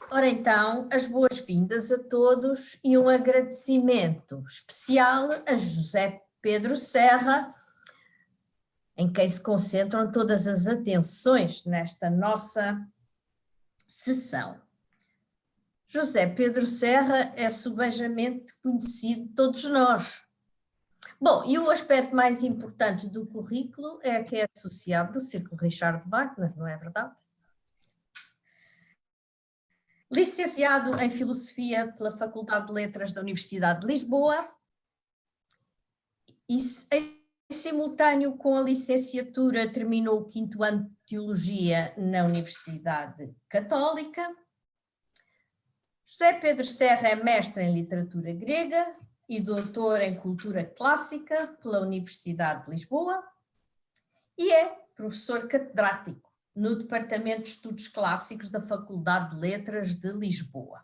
Ora então, as boas-vindas a todos e um agradecimento especial a José Pedro Serra, em quem se concentram todas as atenções nesta nossa sessão. José Pedro Serra é subejamente conhecido de todos nós. Bom, e o aspecto mais importante do currículo é que é associado do Círculo Richard Wagner, não é verdade? Licenciado em Filosofia pela Faculdade de Letras da Universidade de Lisboa e em simultâneo com a licenciatura terminou o 5º ano de Teologia na Universidade Católica. José Pedro Serra é mestre em Literatura Grega e doutor em Cultura Clássica pela Universidade de Lisboa e é professor catedrático no Departamento de Estudos Clássicos da Faculdade de Letras de Lisboa.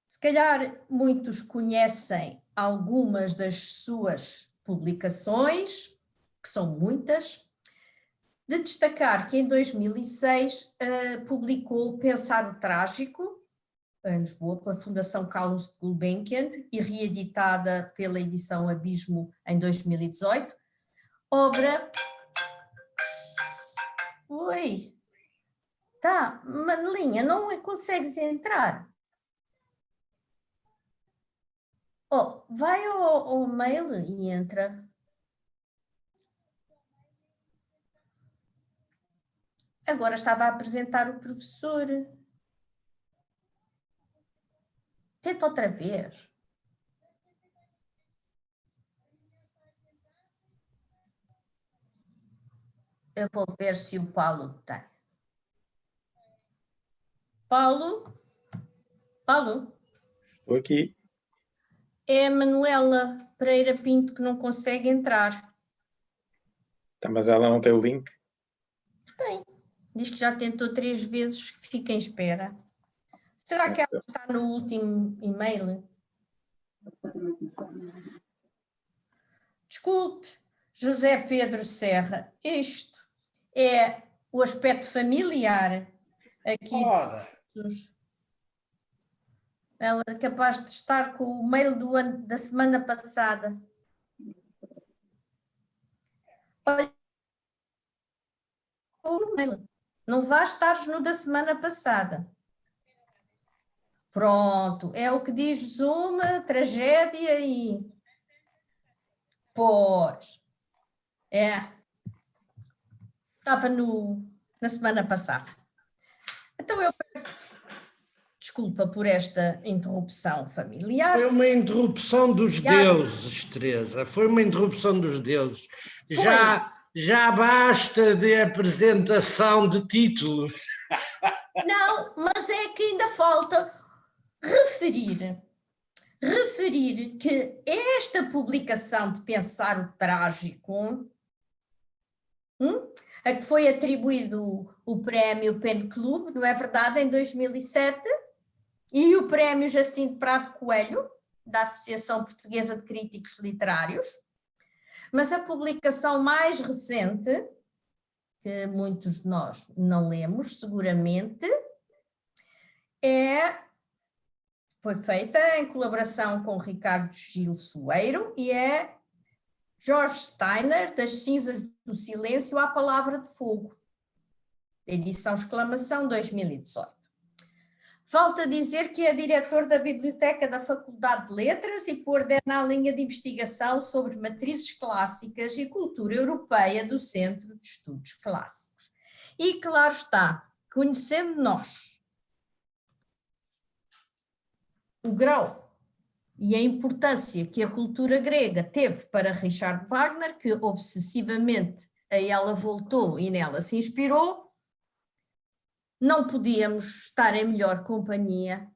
Se calhar muitos conhecem algumas das suas publicações, que são muitas, de destacar que em 2006 publicou Pensar o Trágico, em Lisboa, pela Fundação Carlos Gulbenkian e reeditada pela edição Abismo em 2018, obra... Oi, tá, Manelinha, não consegues entrar? Oh, vai ao mail e entra. Agora estava a apresentar o professor. Tenta outra vez. Eu vou ver se o Paulo tem. Paulo? Paulo? Estou aqui. É a Manuela Pereira Pinto que não consegue entrar. Tá, mas ela não tem o link? Tem. Diz que já tentou 3 vezes, que fica em espera. Será que ela está no último e-mail? Desculpe, José Pedro Serra, isto é o aspecto familiar aqui. Ela é capaz de estar com o mail da semana passada. Olha, não vais estar no da semana passada. Pronto, é o que diz Zoom, tragédia e... Pois, estava na semana passada. Então eu peço desculpa por esta interrupção familiar. Foi uma interrupção dos deuses, Teresa, foi uma interrupção dos deuses. Foi. Já basta de apresentação de títulos. Não, mas é que ainda falta referir que esta publicação de Pensar o Trágico, a que foi atribuído o prémio Pen Club, não é verdade, em 2007, e o prémio Jacinto Prado Coelho, da Associação Portuguesa de Críticos Literários, mas a publicação mais recente, que muitos de nós não lemos seguramente, foi feita em colaboração com Ricardo Gil Soeiro e é Jorge Steiner, Das Cinzas do Silêncio à Palavra de Fogo, edição Exclamação 2018. Falta dizer que é diretor da Biblioteca da Faculdade de Letras e coordena a linha de investigação sobre matrizes clássicas e cultura europeia do Centro de Estudos Clássicos. E claro está, conhecendo nós o grau e a importância que a cultura grega teve para Richard Wagner, que obsessivamente a ela voltou e nela se inspirou, não podíamos estar em melhor companhia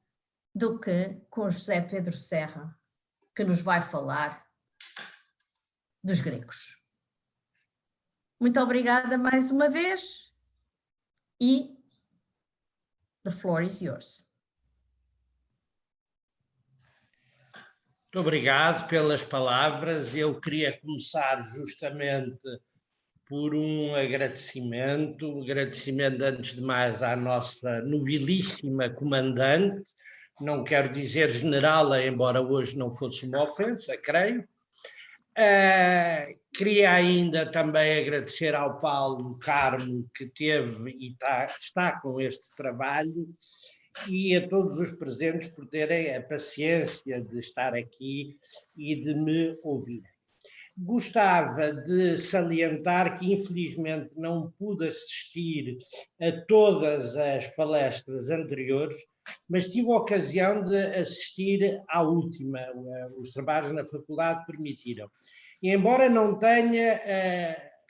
do que com José Pedro Serra, que nos vai falar dos gregos. Muito obrigada mais uma vez e the floor is yours. Muito obrigado pelas palavras. Eu queria começar justamente por um agradecimento antes de mais à nossa nobilíssima comandante, não quero dizer generala, embora hoje não fosse uma ofensa, creio. Queria ainda também agradecer ao Paulo Carmo, que teve e está com este trabalho, e a todos os presentes por terem a paciência de estar aqui e de me ouvir. Gostava de salientar que, infelizmente, não pude assistir a todas as palestras anteriores, mas tive a ocasião de assistir à última. Os trabalhos na faculdade permitiram. E, embora não tenha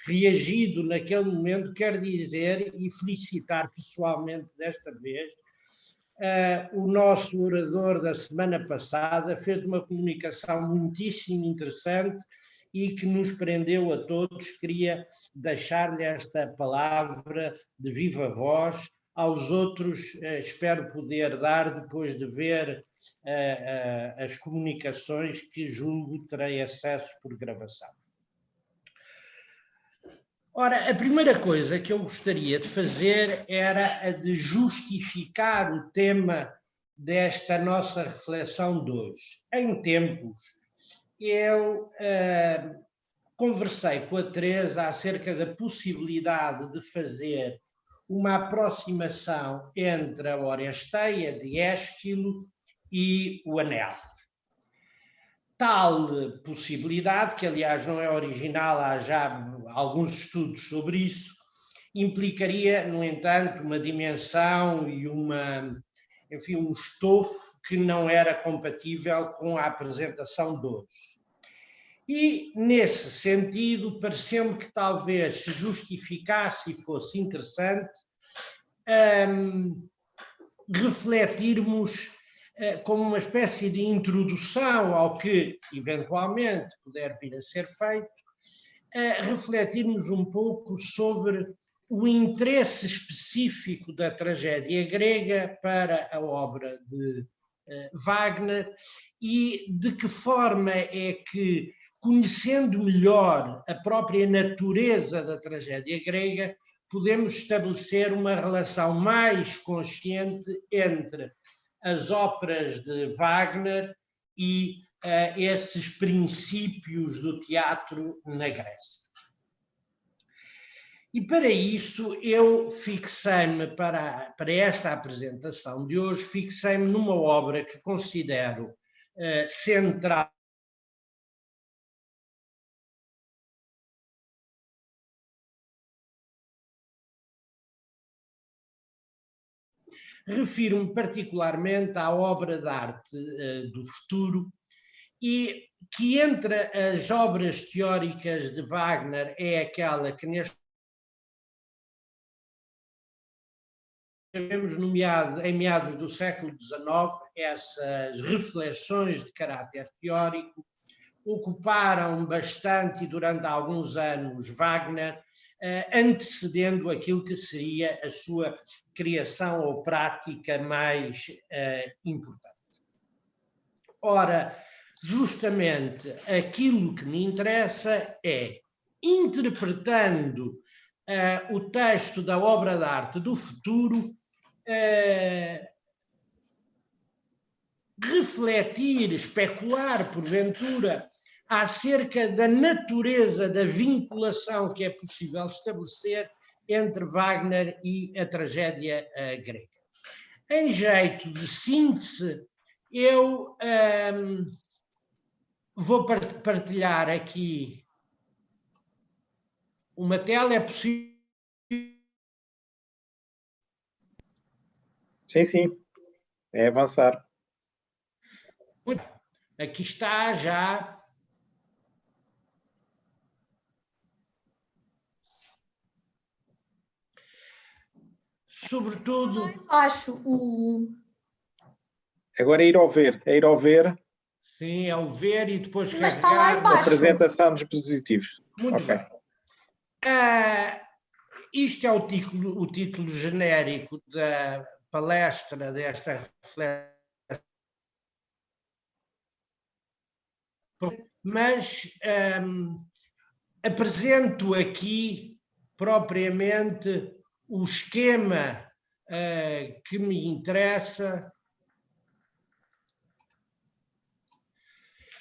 reagido naquele momento, quero dizer e felicitar pessoalmente desta vez o nosso orador da semana passada. Fez uma comunicação muitíssimo interessante e que nos prendeu a todos. Queria deixar-lhe esta palavra de viva voz. Aos outros espero poder dar depois de ver as comunicações que julgo terei acesso por gravação. Ora, a primeira coisa que eu gostaria de fazer era a de justificar o tema desta nossa reflexão de hoje. Em tempos, eu conversei com a Teresa acerca da possibilidade de fazer uma aproximação entre a Oresteia de Ésquilo e o Anel. Tal possibilidade, que aliás não é original, há já alguns estudos sobre isso, implicaria, no entanto, uma dimensão e um estofo que não era compatível com a apresentação de hoje. E, nesse sentido, pareceu-me que talvez se justificasse e fosse interessante refletirmos como uma espécie de introdução ao que, eventualmente, puder vir a ser feito, refletirmos um pouco sobre o interesse específico da tragédia grega para a obra de Wagner e de que forma é que, conhecendo melhor a própria natureza da tragédia grega, podemos estabelecer uma relação mais consciente entre as óperas de Wagner e esses princípios do teatro na Grécia. E para isso eu fixei-me, para esta apresentação de hoje, fixei-me numa obra que considero central refiro-me particularmente à obra de arte do futuro, e que entre as obras teóricas de Wagner é aquela que neste sabemos, em meados do século XIX, essas reflexões de caráter teórico ocuparam bastante e durante alguns anos Wagner, antecedendo aquilo que seria a sua criação ou prática mais importante. Ora, justamente aquilo que me interessa é, interpretando o texto da obra de arte do futuro, refletir, especular, porventura, acerca da natureza da vinculação que é possível estabelecer entre Wagner e a tragédia grega. Em jeito de síntese, eu vou partilhar aqui uma tela. É possível? Sim, sim. É avançar. Aqui está já. Sobretudo. Acho o. Agora é ir ao ver. É ir ao ver. Sim, é o ver e depois Mas carregar. está lá embaixo. Apresentação dos dispositivos. Muito okay. bem. Isto é o título genérico da palestra desta reflexão. Mas apresento aqui propriamente o esquema que me interessa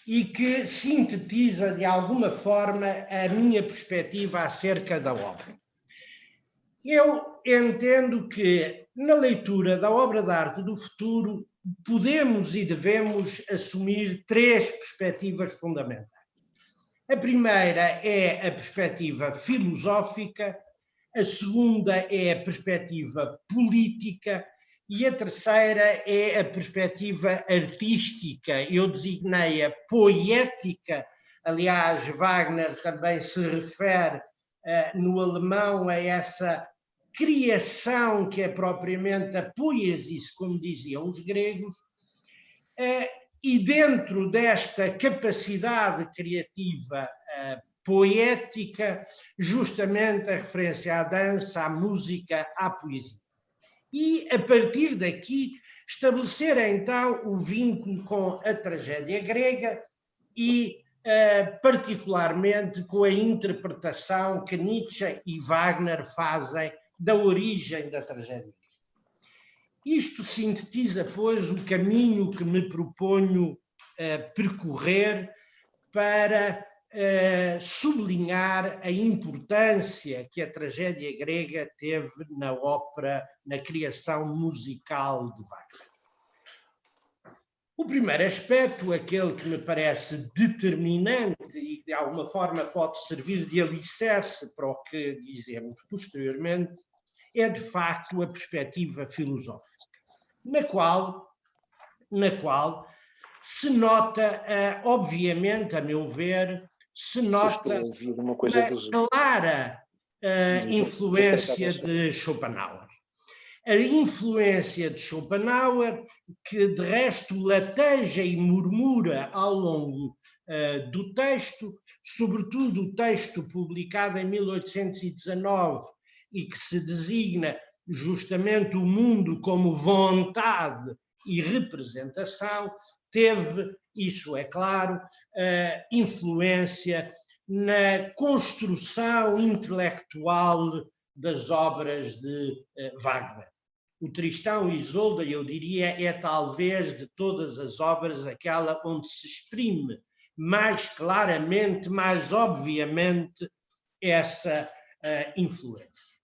e que sintetiza de alguma forma a minha perspectiva acerca da obra. Eu entendo que na leitura da obra de arte do futuro podemos e devemos assumir 3 perspectivas fundamentais. A primeira é a perspectiva filosófica, a segunda é a perspectiva política e a terceira é a perspectiva artística. Eu designei-a poética, aliás, Wagner também se refere no alemão a essa criação que é propriamente a poesis, como diziam os gregos, e dentro desta capacidade criativa poética, justamente a referência à dança, à música, à poesia. E, a partir daqui, estabelecer então o vínculo com a tragédia grega e, particularmente, com a interpretação que Nietzsche e Wagner fazem da origem da tragédia. Isto sintetiza, pois, o caminho que me proponho percorrer para sublinhar a importância que a tragédia grega teve na ópera, na criação musical de Wagner. O primeiro aspecto, aquele que me parece determinante e de alguma forma pode servir de alicerce para o que dizemos posteriormente, é de facto a perspectiva filosófica, na qual se nota, obviamente, a meu ver, se nota uma clara influência de Schopenhauer. A influência de Schopenhauer, que de resto lateja e murmura ao longo do texto, sobretudo o texto publicado em 1819 e que se designa justamente o mundo como vontade e representação, teve, isso é claro, influência na construção intelectual das obras de Wagner. O Tristão e Isolda, eu diria, é talvez de todas as obras aquela onde se exprime mais claramente, mais obviamente, essa influência.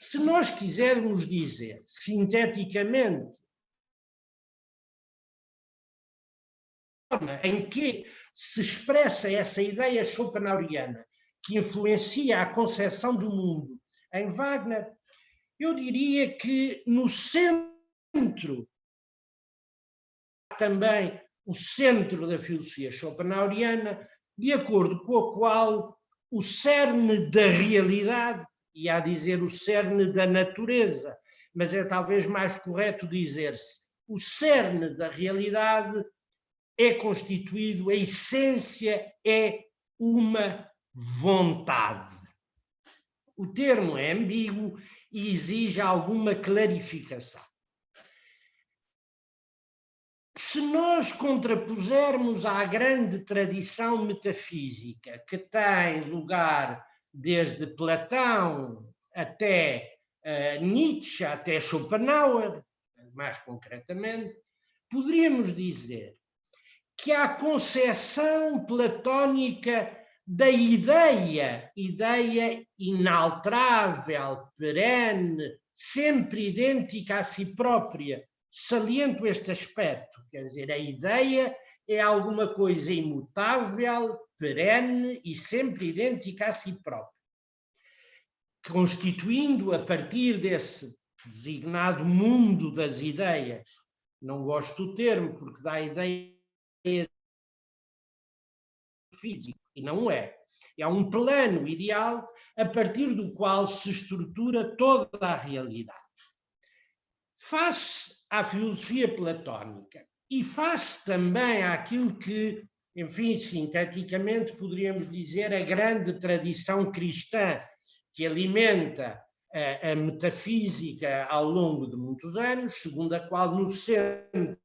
Se nós quisermos dizer, sinteticamente, em que se expressa essa ideia schopenhaueriana que influencia a concepção do mundo em Wagner, eu diria que no centro, também o centro da filosofia schopenhaueriana, de acordo com a qual o cerne da realidade, e a dizer o cerne da natureza, mas é talvez mais correto dizer-se o cerne da realidade é constituído, a essência é uma vontade. O termo é ambíguo e exige alguma clarificação. Se nós contrapusermos à grande tradição metafísica que tem lugar desde Platão até Nietzsche, até Schopenhauer, mais concretamente, poderíamos dizer que a concepção platónica da ideia inalterável, perene, sempre idêntica a si própria, saliento este aspecto, quer dizer, a ideia é alguma coisa imutável, perene e sempre idêntica a si própria, constituindo a partir desse designado mundo das ideias, não gosto do termo porque dá a ideia físico, e não é. É um plano ideal a partir do qual se estrutura toda a realidade. Face à filosofia platónica e face também àquilo que, enfim, sinteticamente poderíamos dizer a grande tradição cristã que alimenta a metafísica ao longo de muitos anos, segundo a qual no centro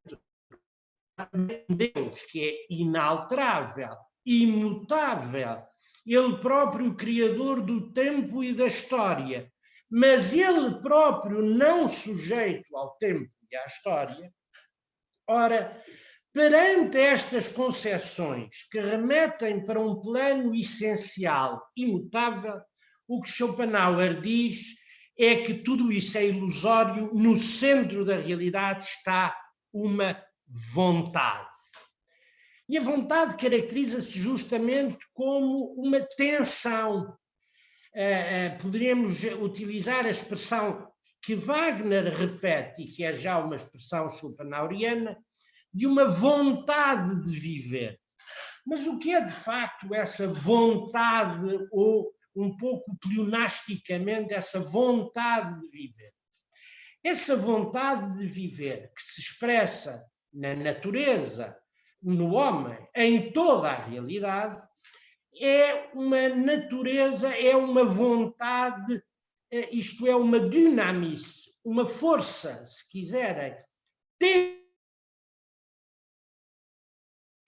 Deus, que é inalterável, imutável, ele próprio criador do tempo e da história, mas ele próprio não sujeito ao tempo e à história. Ora, perante estas concepções que remetem para um plano essencial, imutável, o que Schopenhauer diz é que tudo isso é ilusório, no centro da realidade está uma vontade. E a vontade caracteriza-se justamente como uma tensão. Poderíamos utilizar a expressão que Wagner repete, e que é já uma expressão schopenhaueriana, de uma vontade de viver. Mas o que é de facto essa vontade, ou um pouco pleonasticamente, essa vontade de viver? Essa vontade de viver que se expressa na natureza, no homem, em toda a realidade, é uma natureza, é uma vontade, isto é, uma dinamis, uma força, se quiserem,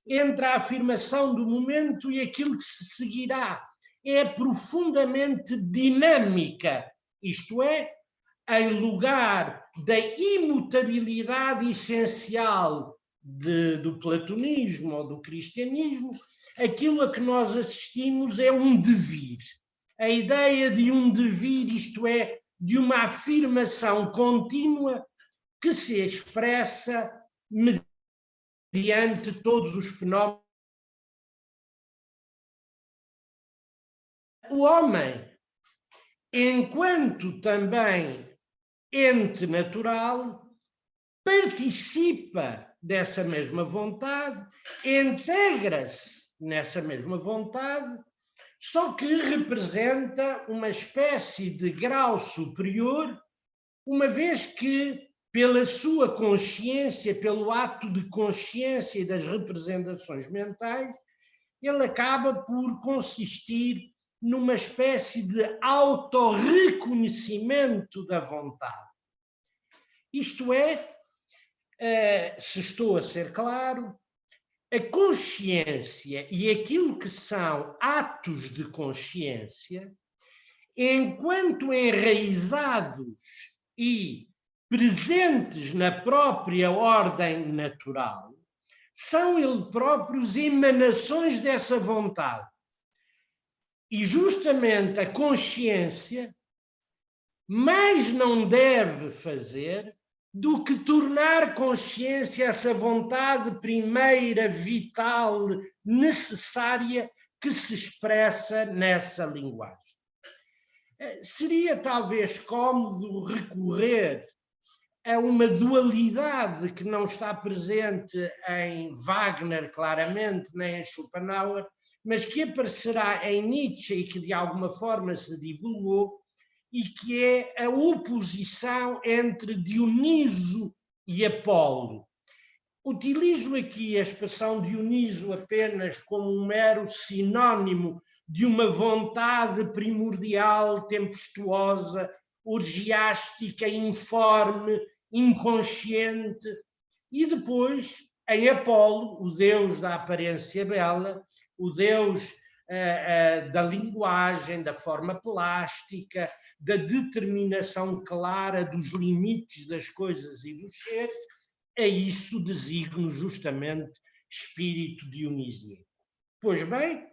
entre a afirmação do momento e aquilo que se seguirá. É profundamente dinâmica, isto é, em lugar da imutabilidade essencial do platonismo ou do cristianismo, aquilo a que nós assistimos é um devir. A ideia de um devir, isto é, de uma afirmação contínua que se expressa mediante todos os fenómenos. O homem, enquanto também ente natural, participa dessa mesma vontade, integra-se nessa mesma vontade, só que representa uma espécie de grau superior, uma vez que, pela sua consciência, pelo ato de consciência e das representações mentais, ele acaba por consistir numa espécie de autorreconhecimento da vontade. Isto é, se estou a ser claro, a consciência e aquilo que são atos de consciência, enquanto enraizados e presentes na própria ordem natural, são eles próprios emanações dessa vontade. E justamente a consciência mais não deve fazer do que tornar consciência essa vontade primeira, vital, necessária, que se expressa nessa linguagem. Seria talvez cômodo recorrer a uma dualidade que não está presente em Wagner, claramente, nem em Schopenhauer, mas que aparecerá em Nietzsche e que de alguma forma se divulgou, e que é a oposição entre Dioniso e Apolo. Utilizo aqui a expressão Dioniso apenas como um mero sinónimo de uma vontade primordial, tempestuosa, orgiástica, informe, inconsciente, e depois, em Apolo, o deus da aparência bela, o deus da linguagem, da forma plástica, da determinação clara dos limites das coisas e dos seres, a isso designo justamente espírito dionisíaco. Pois bem,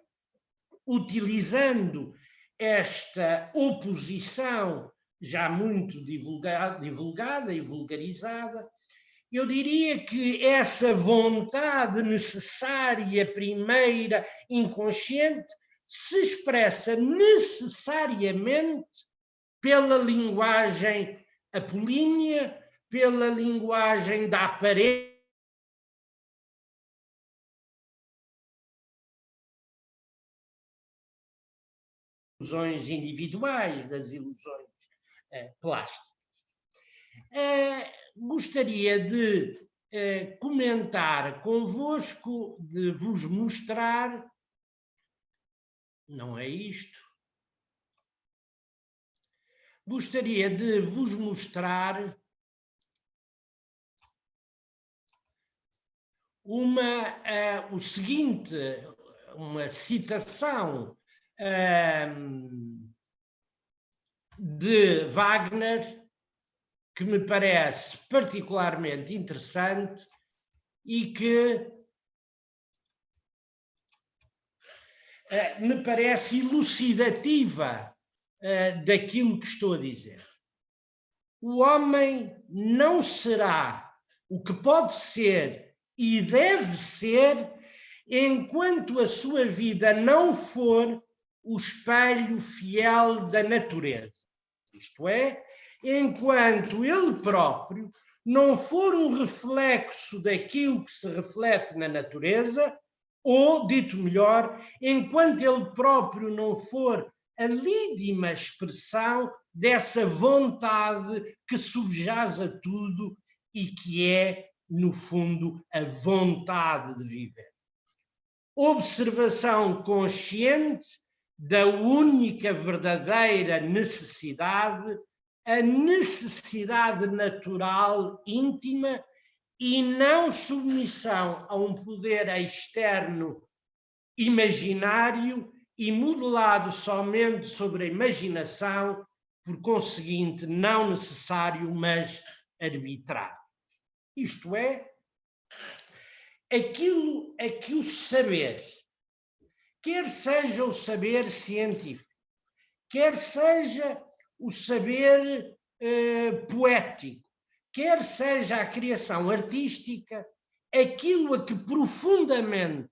utilizando esta oposição já muito divulgada e vulgarizada, eu diria que essa vontade necessária, primeira, inconsciente, se expressa necessariamente pela linguagem apolínea, pela linguagem da aparência, ilusões individuais, das ilusões plásticas. Gostaria de comentar convosco, de vos mostrar, não é isto, gostaria de vos mostrar o seguinte, uma citação de Wagner que me parece particularmente interessante e que me parece elucidativa daquilo que estou a dizer. O homem não será o que pode ser e deve ser enquanto a sua vida não for o espelho fiel da natureza. Isto é, enquanto ele próprio não for um reflexo daquilo que se reflete na natureza, ou, dito melhor, enquanto ele próprio não for a lídima expressão dessa vontade que subjaz a tudo e que é, no fundo, a vontade de viver. Observação consciente da única verdadeira necessidade, a necessidade natural íntima, e não submissão a um poder externo imaginário e modelado somente sobre a imaginação, por conseguinte, não necessário, mas arbitrário. Isto é, aquilo a que o saber, quer seja o saber científico, quer seja o saber poético, quer seja a criação artística, aquilo a que profundamente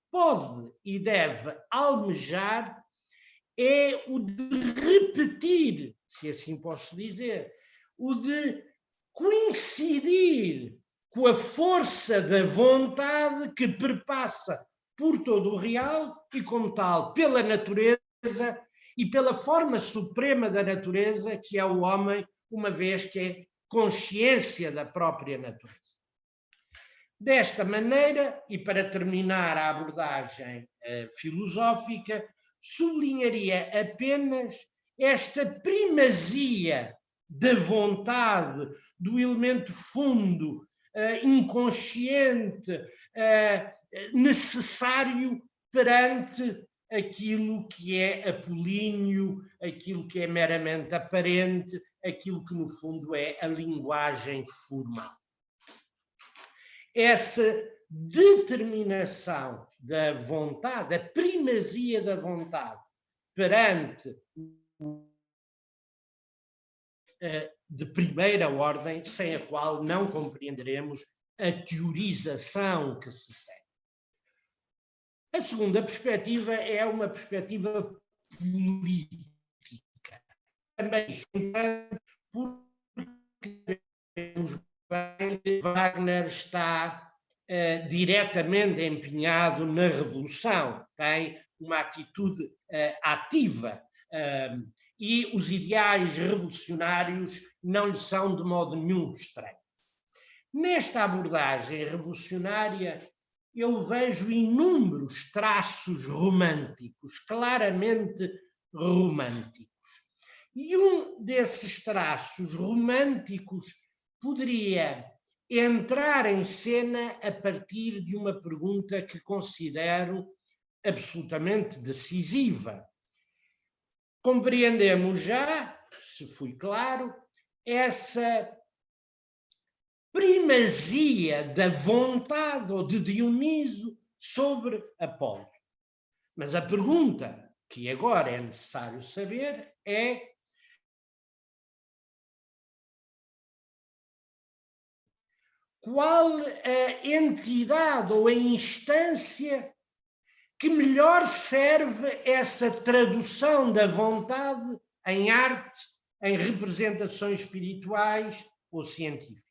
pode e deve almejar é o de repetir, se assim posso dizer, o de coincidir com a força da vontade que perpassa por todo o real e, como tal, pela natureza e pela forma suprema da natureza, que é o homem, uma vez que é consciência da própria natureza. Desta maneira, e para terminar a abordagem filosófica, sublinharia apenas esta primazia da vontade, do elemento fundo, inconsciente, necessário perante aquilo que é apolíneo, aquilo que é meramente aparente, aquilo que no fundo é a linguagem formal. Essa determinação da vontade, a primazia da vontade perante de primeira ordem, sem a qual não compreenderemos a teorização que se segue. A segunda perspectiva é uma perspectiva política. Também, porque Wagner está diretamente empenhado na revolução, tem uma atitude ativa e os ideais revolucionários não lhe são de modo nenhum estranhos. Nesta abordagem revolucionária, eu vejo inúmeros traços românticos, claramente românticos. E um desses traços românticos poderia entrar em cena a partir de uma pergunta que considero absolutamente decisiva. Compreendemos já, se fui claro, essa primazia da vontade ou de Dioniso sobre Apolo. Mas a pergunta que agora é necessário saber é: qual a entidade ou a instância que melhor serve essa tradução da vontade em arte, em representações espirituais ou científicas?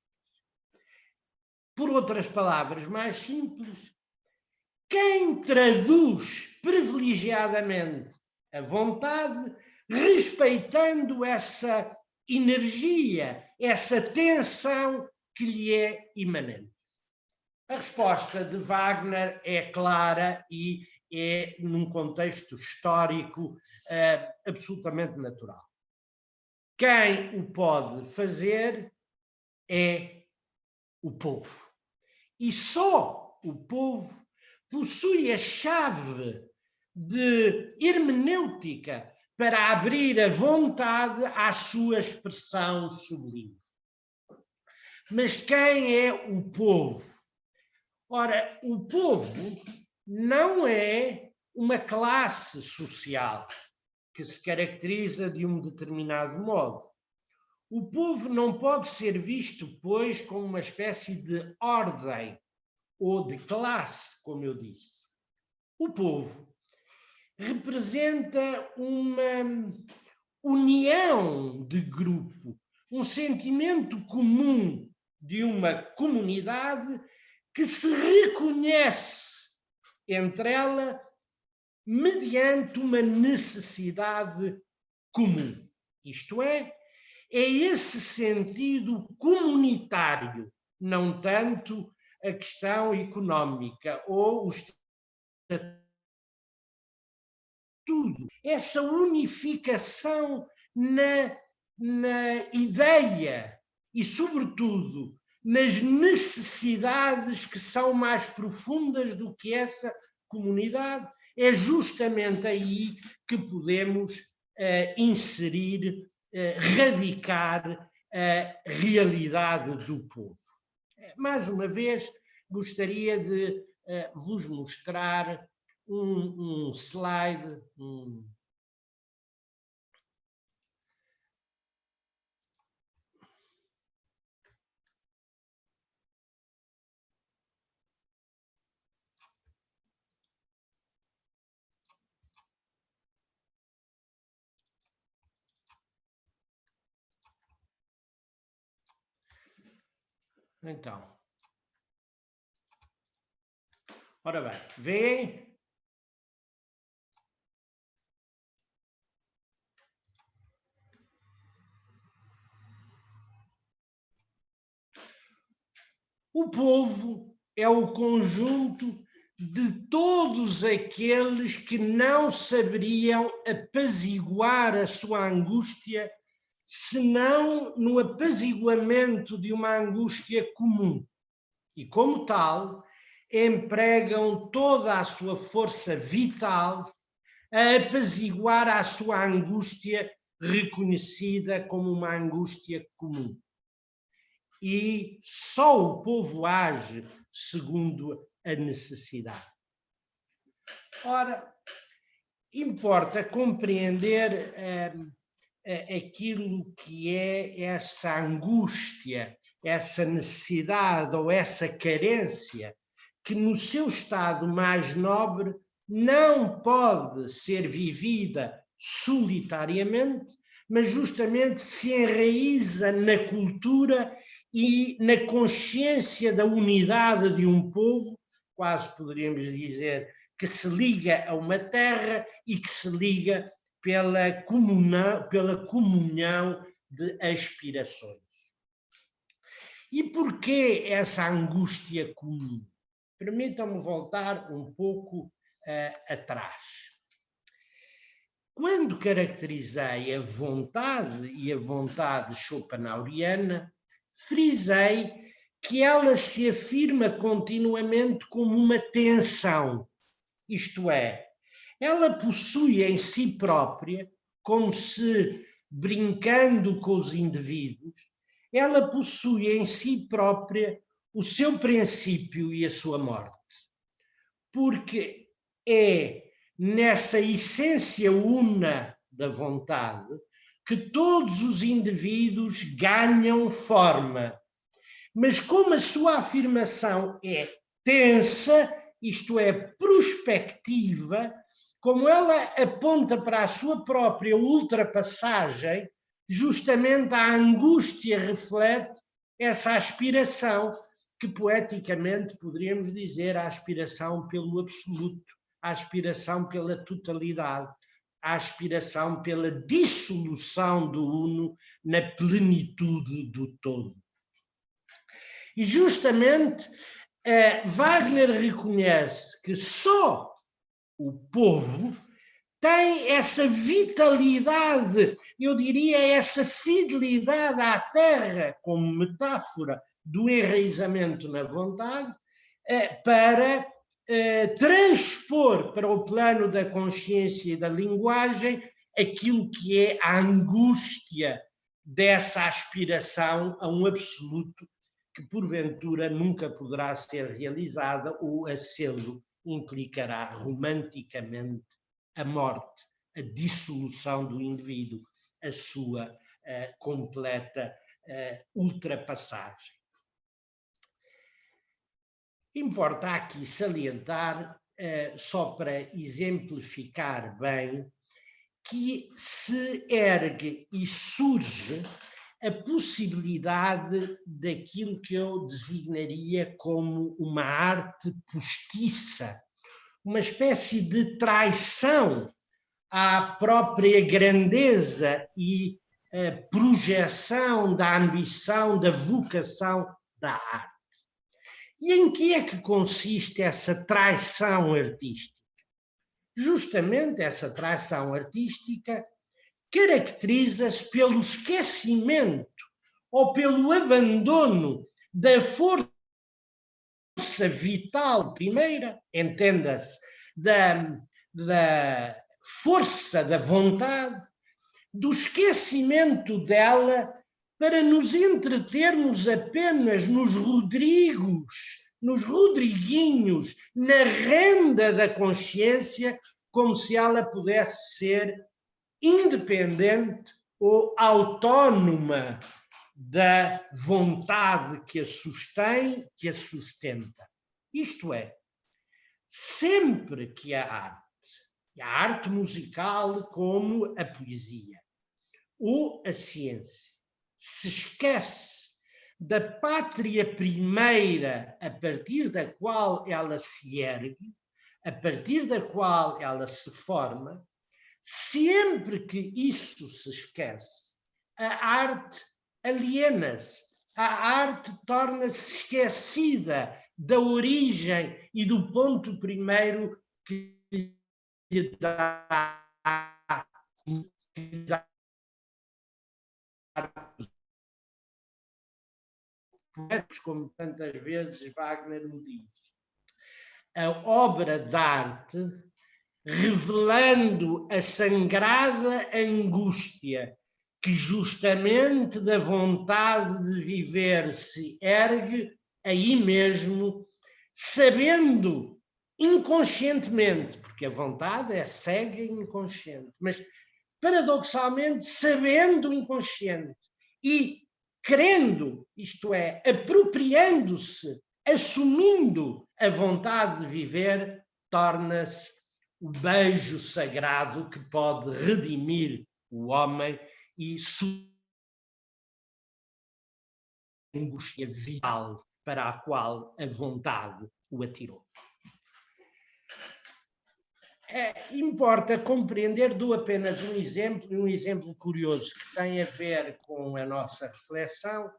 Por outras palavras mais simples, quem traduz privilegiadamente a vontade, respeitando essa energia, essa tensão que lhe é imanente? A resposta de Wagner é clara e é, num contexto histórico, absolutamente natural. Quem o pode fazer é o povo. E só o povo possui a chave de hermenêutica para abrir a vontade à sua expressão sublime. Mas quem é o povo? Ora, o povo não é uma classe social que se caracteriza de um determinado modo. O povo não pode ser visto, pois, como uma espécie de ordem ou de classe, como eu disse. O povo representa uma união de grupo, um sentimento comum de uma comunidade que se reconhece entre ela mediante uma necessidade comum. Isto é esse sentido comunitário, não tanto a questão económica ou o tudo, essa unificação na ideia e, sobretudo, nas necessidades que são mais profundas do que essa comunidade, é justamente aí que podemos inserir, radicar a realidade do povo. Mais uma vez, gostaria de vos mostrar um slide. Então, ora bem, vêem? O povo é o conjunto de todos aqueles que não saberiam apaziguar a sua angústia, senão no apaziguamento de uma angústia comum. E, como tal, empregam toda a sua força vital a apaziguar a sua angústia reconhecida como uma angústia comum. E só o povo age segundo a necessidade. Ora, importa compreender aquilo que é essa angústia, essa necessidade ou essa carência que no seu estado mais nobre não pode ser vivida solitariamente, mas justamente se enraiza na cultura e na consciência da unidade de um povo, quase poderíamos dizer que se liga a uma terra e que se liga pela comunhão de aspirações. E porquê essa angústia comum? Permitam-me voltar um pouco atrás. Quando caracterizei a vontade e a vontade schopenhaueriana, frisei que ela se afirma continuamente como uma tensão, isto é, ela possui em si própria, como se brincando com os indivíduos, ela possui em si própria o seu princípio e a sua morte. Porque é nessa essência una da vontade que todos os indivíduos ganham forma. Mas como a sua afirmação é tensa, isto é, prospectiva, como ela aponta para a sua própria ultrapassagem, justamente a angústia reflete essa aspiração que poeticamente poderíamos dizer a aspiração pelo absoluto, a aspiração pela totalidade, a aspiração pela dissolução do uno na plenitude do todo. E justamente Wagner reconhece que só o povo tem essa vitalidade, eu diria essa fidelidade à terra, como metáfora do enraizamento na vontade, para transpor para o plano da consciência e da linguagem aquilo que é a angústia dessa aspiração a um absoluto que, porventura, nunca poderá ser realizada ou a sê-lo implicará romanticamente a morte, a dissolução do indivíduo, a sua completa ultrapassagem. Importa aqui salientar, só para exemplificar bem, que se ergue e surge a possibilidade daquilo que eu designaria como uma arte postiça, uma espécie de traição à própria grandeza e projeção da ambição, da vocação da arte. E em que é que consiste essa traição artística? Justamente essa traição artística caracteriza-se pelo esquecimento ou pelo abandono da força vital primeira, entenda-se, da força da vontade, do esquecimento dela para nos entretermos apenas nos rodriguinhos, na renda da consciência, como se ela pudesse ser independente ou autónoma da vontade que a sustém, que a sustenta. Isto é, sempre que a arte musical como a poesia ou a ciência, se esquece da pátria primeira a partir da qual ela se ergue, a partir da qual ela se forma, sempre que isso se esquece, a arte aliena-se, a arte torna-se esquecida da origem e do ponto primeiro que lhe dá poetas, como tantas vezes Wagner o diz. A obra de arte, revelando a sangrada angústia que justamente da vontade de viver se ergue aí mesmo, sabendo inconscientemente, porque a vontade é cega e inconsciente, mas paradoxalmente sabendo inconsciente e querendo, isto é, apropriando-se, assumindo a vontade de viver, torna-se o beijo sagrado que pode redimir o homem e a angústia vital para a qual a vontade o atirou. Importa compreender, dou apenas um exemplo curioso que tem a ver com a nossa reflexão,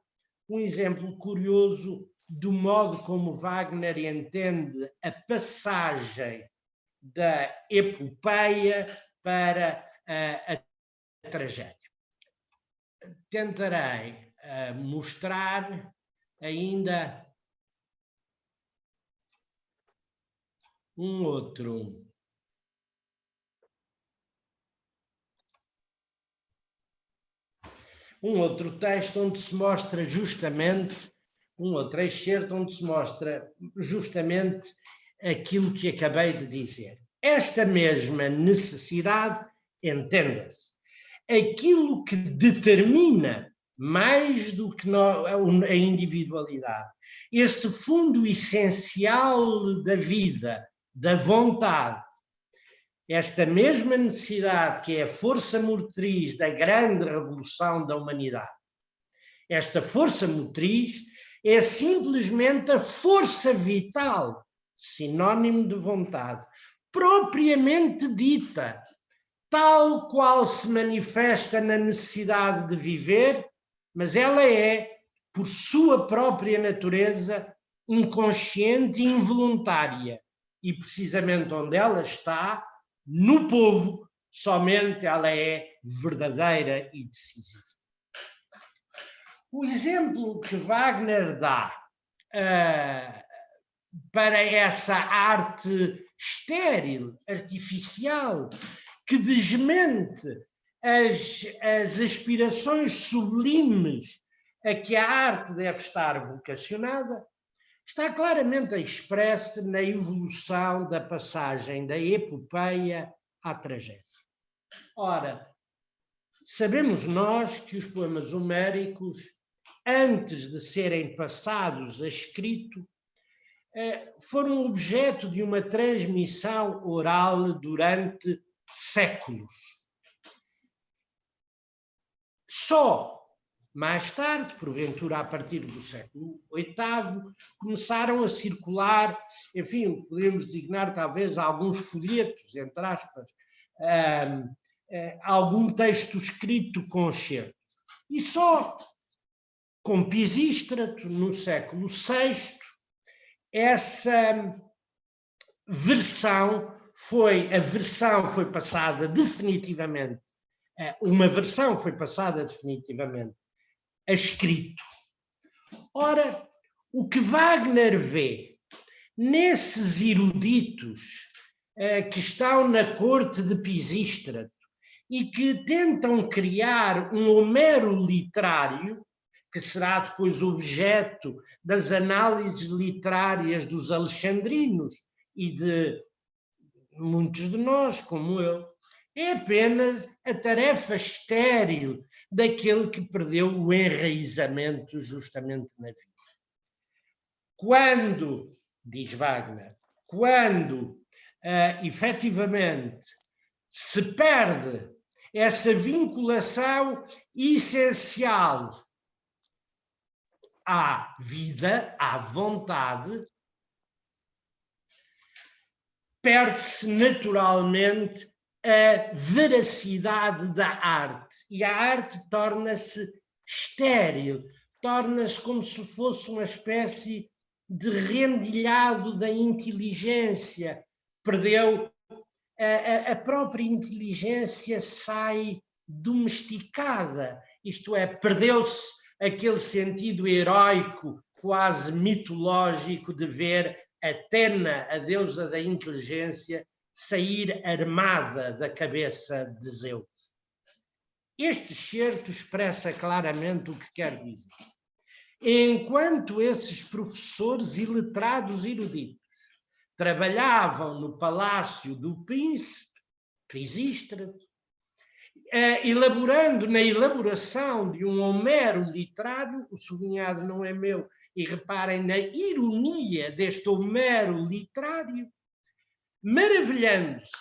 um exemplo curioso do modo como Wagner entende a passagem da epopeia para a tragédia. Tentarei mostrar ainda um outro texto onde se mostra justamente, um outro excerto onde se mostra justamente aquilo que acabei de dizer. Esta mesma necessidade, entenda-se, aquilo que determina mais do que a individualidade, esse fundo essencial da vida, da vontade, esta mesma necessidade que é a força motriz da grande revolução da humanidade. Esta força motriz é simplesmente a força vital, sinónimo de vontade, propriamente dita, tal qual se manifesta na necessidade de viver, mas ela é, por sua própria natureza, inconsciente e involuntária. E precisamente onde ela está, no povo, somente ela é verdadeira e decisiva. O exemplo que Wagner dá para essa arte estéril, artificial, que desmente as aspirações sublimes a que a arte deve estar vocacionada, está claramente expressa na evolução da passagem da epopeia à tragédia. Ora, sabemos nós que os poemas homéricos, antes de serem passados a escrito, foram objeto de uma transmissão oral durante séculos. Só mais tarde, porventura a partir do século VIII, começaram a circular, enfim, podemos designar talvez alguns folhetos, entre aspas, algum texto escrito com certos. E só com Pisístrato, no século VI, essa versão foi passada definitivamente, uma versão foi passada definitivamente a escrito. Ora, o que Wagner vê nesses eruditos que estão na corte de Pisístrato e que tentam criar um Homero literário, que será depois objeto das análises literárias dos alexandrinos e de muitos de nós, como eu, é apenas a tarefa estéril daquele que perdeu o enraizamento justamente na vida. Quando, diz Wagner, efetivamente se perde essa vinculação essencial à vida, à vontade, perde-se naturalmente a veracidade da arte, e a arte torna-se estéril, torna-se como se fosse uma espécie de rendilhado da inteligência. Perdeu, a própria inteligência sai domesticada, isto é, perdeu-se aquele sentido heróico, quase mitológico, de ver Atena, a deusa da inteligência, sair armada da cabeça de Zeus. Este excerto expressa claramente o que quer dizer. Enquanto esses professores iletrados eruditos trabalhavam no palácio do príncipe, Pisístrato, elaborando na elaboração de um Homero literário, o sublinhado não é meu, e reparem na ironia deste Homero literário, maravilhando-se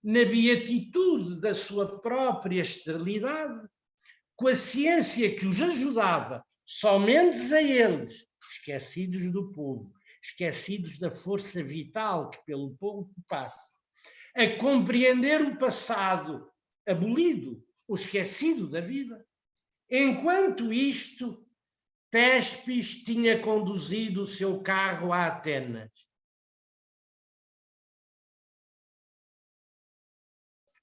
na beatitude da sua própria esterilidade, com a ciência que os ajudava, somente a eles, esquecidos do povo, esquecidos da força vital que pelo povo passa, a compreender o passado abolido, o esquecido da vida. Enquanto isto, Téspis tinha conduzido o seu carro a Atenas.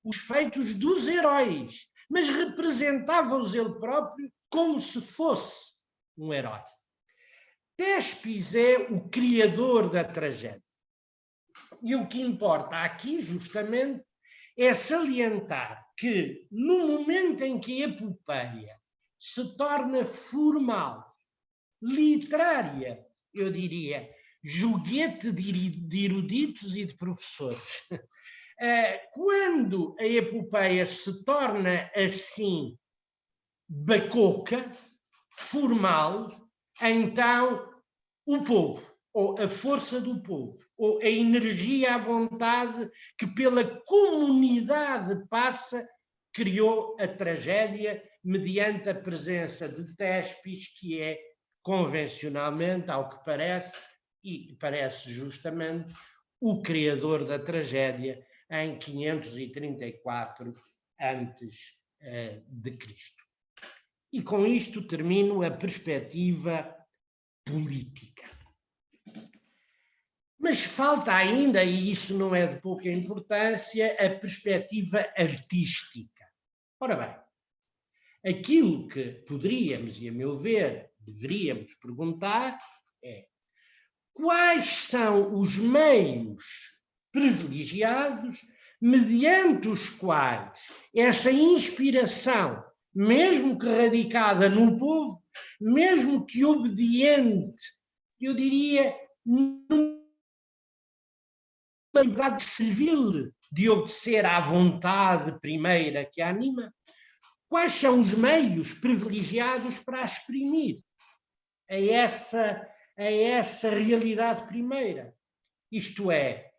Os feitos dos heróis, mas representava-os ele próprio como se fosse um herói. Téspis é o criador da tragédia. E o que importa aqui, justamente, é salientar que, no momento em que a epopeia se torna formal, literária, eu diria, joguete de eruditos e de professores, quando a epopeia se torna assim bacoca, formal, então o povo, ou a força do povo, ou a energia à vontade que pela comunidade passa, criou a tragédia mediante a presença de Téspis, que é convencionalmente, ao que parece, e parece justamente, o criador da tragédia em 534 a.C. E com isto termino a perspectiva política. Mas falta ainda, e isso não é de pouca importância, a perspectiva artística. Ora bem, aquilo que poderíamos, e a meu ver, deveríamos perguntar é: quais são os meios privilegiados mediante os quais essa inspiração, mesmo que radicada no povo, mesmo que obediente, eu diria, numa liberdade civil de obedecer à vontade primeira que a anima, quais são os meios privilegiados para exprimir a essa realidade primeira? Isto é,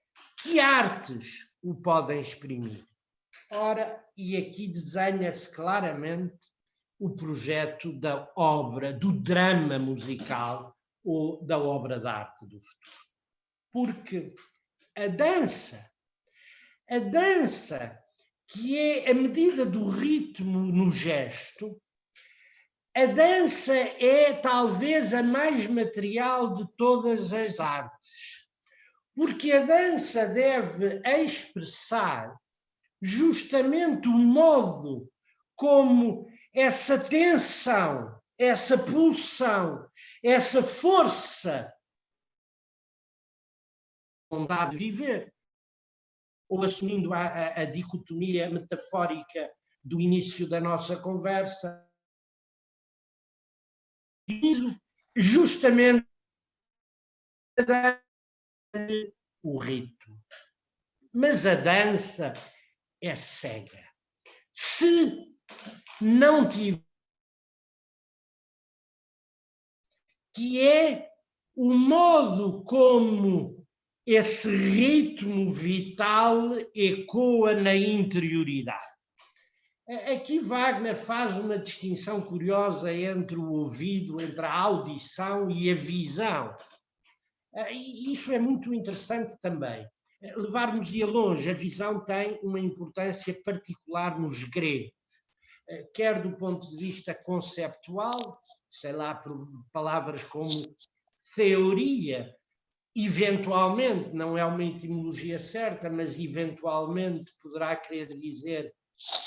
que artes o podem exprimir? Ora, e aqui desenha-se claramente o projeto da obra, do drama musical ou da obra de arte do futuro. Porque a dança, que é a medida do ritmo no gesto, a dança é talvez a mais material de todas as artes, porque a dança deve expressar justamente o modo como essa tensão, essa pulsão, essa força, vontade de viver, ou assumindo a dicotomia metafórica do início da nossa conversa, justamente o ritmo. Mas a dança é cega. Se não tiver, que é o modo como esse ritmo vital ecoa na interioridade. Aqui Wagner faz uma distinção curiosa entre o ouvido, entre a audição e a visão. E isso é muito interessante também. Levar-nos-ia longe, a visão tem uma importância particular nos gregos, quer do ponto de vista conceptual, sei lá, por palavras como teoria, eventualmente, não é uma etimologia certa, mas eventualmente poderá querer dizer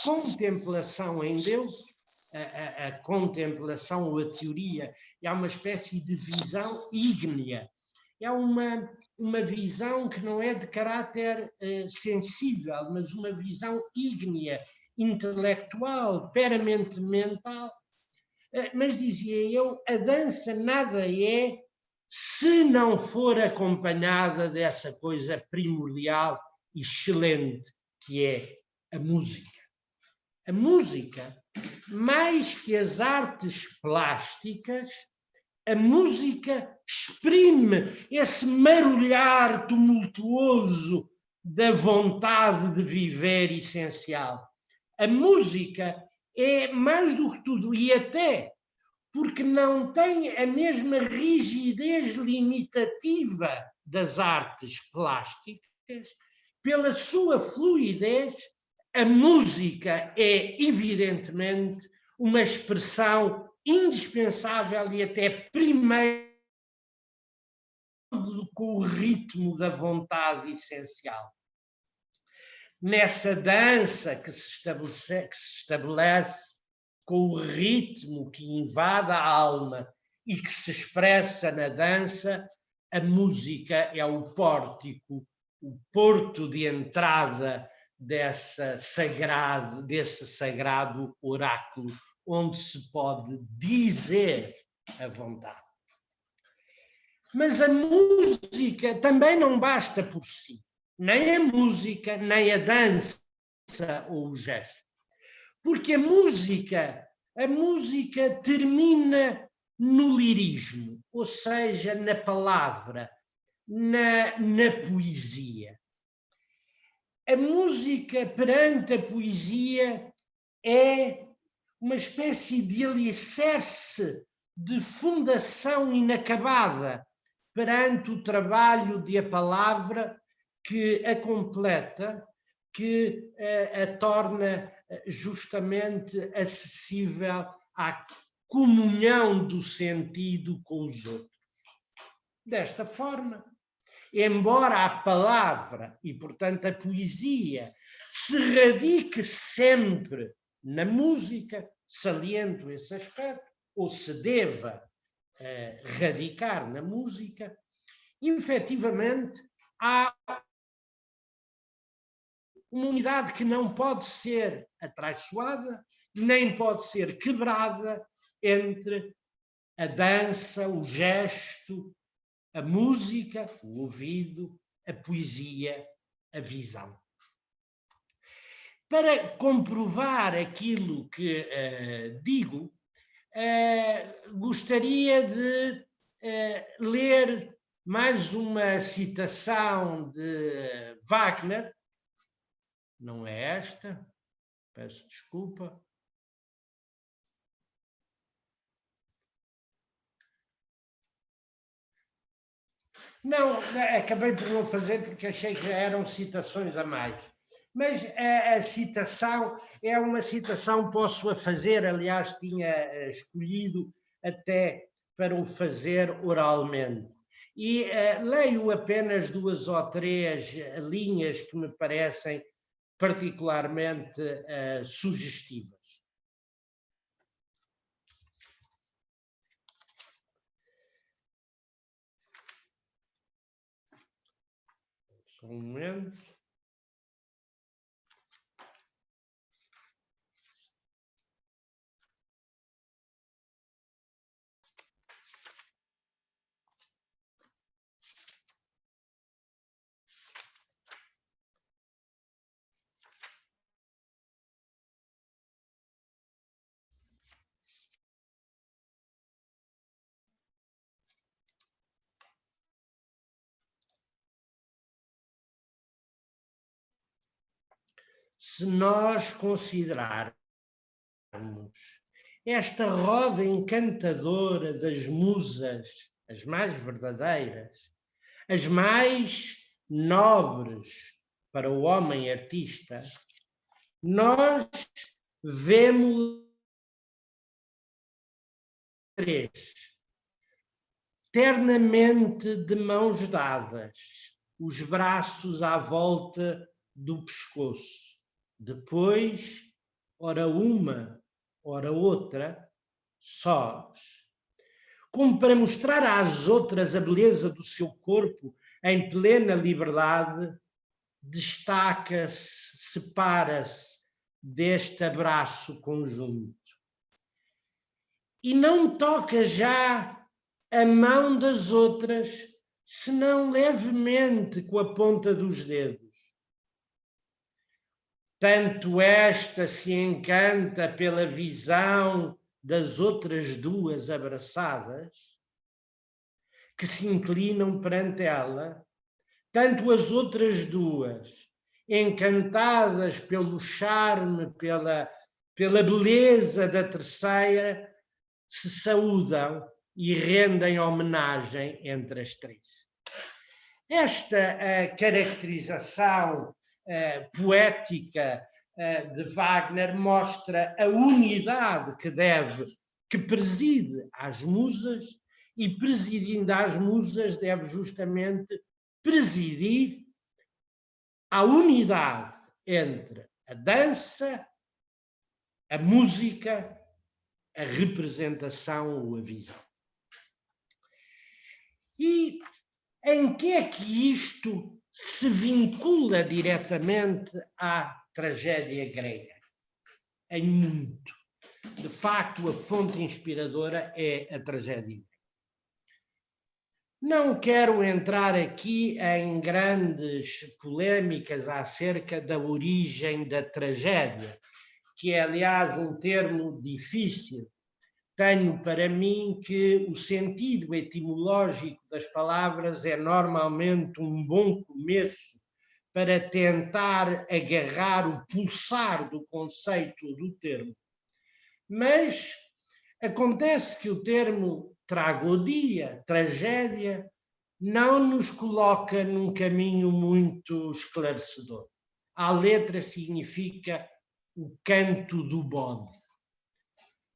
contemplação em Deus, a contemplação ou a teoria é uma espécie de visão ígnea, é uma visão que não é de caráter sensível, mas uma visão ígnea, intelectual, peramente mental. Mas dizia eu, a dança nada é se não for acompanhada dessa coisa primordial e excelente que é a música. A música, mais que as artes plásticas, a música exprime esse marulhar tumultuoso da vontade de viver essencial. A música é mais do que tudo, e até porque não tem a mesma rigidez limitativa das artes plásticas, pela sua fluidez, a música é, evidentemente, uma expressão indispensável e até primeiro com o ritmo da vontade essencial. Nessa dança que se estabelece com o ritmo que invade a alma e que se expressa na dança, a música é o pórtico, o porto de entrada desse sagrado oráculo, onde se pode dizer a vontade. Mas a música também não basta por si, nem a música, nem a dança ou o gesto. Porque a música termina no lirismo, ou seja, na palavra, na poesia. A música perante a poesia é uma espécie de alicerce de fundação inacabada perante o trabalho de a palavra que a completa, que a torna justamente acessível à comunhão do sentido com os outros. Desta forma, embora a palavra e, portanto, a poesia se radique sempre na música, saliento esse aspecto, ou se deva radicar na música, efetivamente, há uma unidade que não pode ser atraiçoada, nem pode ser quebrada entre a dança, o gesto, a música, o ouvido, a poesia, a visão. Para comprovar aquilo que digo, gostaria de ler mais uma citação de Wagner. Não é esta, peço desculpa. Não, acabei por não fazer porque achei que eram citações a mais. Mas a citação é uma citação, posso-a fazer, aliás, tinha escolhido até para o fazer oralmente. E leio apenas 2 ou 3 linhas que me parecem particularmente sugestivas. Só um momento. Se nós considerarmos esta roda encantadora das musas, as mais verdadeiras, as mais nobres para o homem artista, nós vemos 3, ternamente de mãos dadas, os braços à volta do pescoço. Depois, ora uma, ora outra, sós. Como para mostrar às outras a beleza do seu corpo em plena liberdade, destaca-se, separa-se deste abraço conjunto. E não toca já a mão das outras, senão levemente com a ponta dos dedos. Tanto esta se encanta pela visão das outras 2 abraçadas, que se inclinam perante ela, tanto as outras 2, encantadas pelo charme, pela beleza da terceira, se saúdam e rendem homenagem entre as 3. Esta caracterização poética de Wagner mostra a unidade que preside às musas, e presidindo às musas deve justamente presidir a unidade entre a dança, a música, a representação ou a visão. E em que é que isto se vincula diretamente à tragédia grega? Em muito. De facto, a fonte inspiradora é a tragédia grega. Não quero entrar aqui em grandes polémicas acerca da origem da tragédia, que é, aliás, um termo difícil. Tenho para mim que o sentido etimológico das palavras é normalmente um bom começo para tentar agarrar o pulsar do conceito do termo. Mas acontece que o termo tragodia, tragédia, não nos coloca num caminho muito esclarecedor. A letra significa o canto do bode.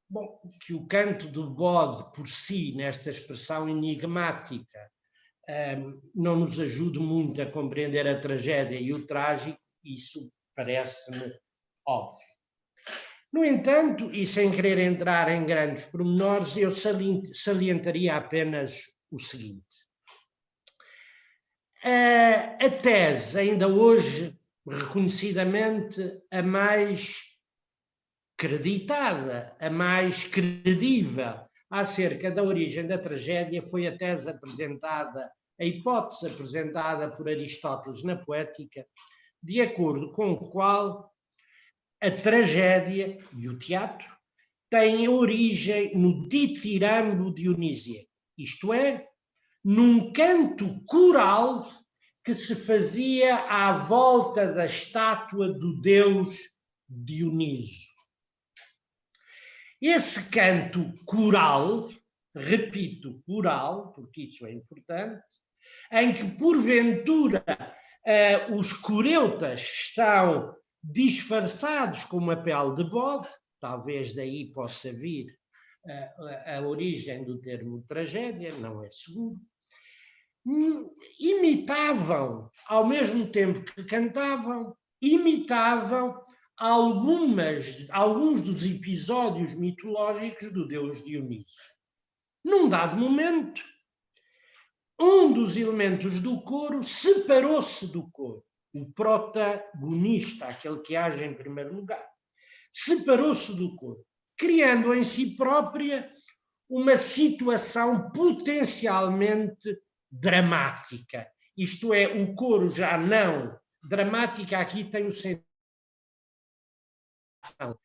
Bom, que o canto do bode por si, nesta expressão enigmática, não nos ajude muito a compreender a tragédia e o trágico, isso parece-me óbvio. No entanto, e sem querer entrar em grandes pormenores, eu salientaria apenas o seguinte. A tese, ainda hoje, reconhecidamente, a mais creditada, a mais credível acerca da origem da tragédia foi a tese apresentada, a hipótese apresentada por Aristóteles na Poética, de acordo com o qual a tragédia e o teatro têm origem no ditirambo dionisíaco, isto é, num canto coral que se fazia à volta da estátua do deus Dioniso. Esse canto coral, repito, coral, porque isso é importante, em que porventura os coreutas estão disfarçados com uma pele de bode, talvez daí possa vir a origem do termo tragédia, não é seguro, imitavam, ao mesmo tempo que cantavam, imitavam alguns dos episódios mitológicos do deus Dioniso. Num dado momento, um dos elementos do coro separou-se do coro, o protagonista, aquele que age em primeiro lugar, separou-se do coro, criando em si própria uma situação potencialmente dramática. Isto é, o coro já não... Dramática aqui tem o sentido.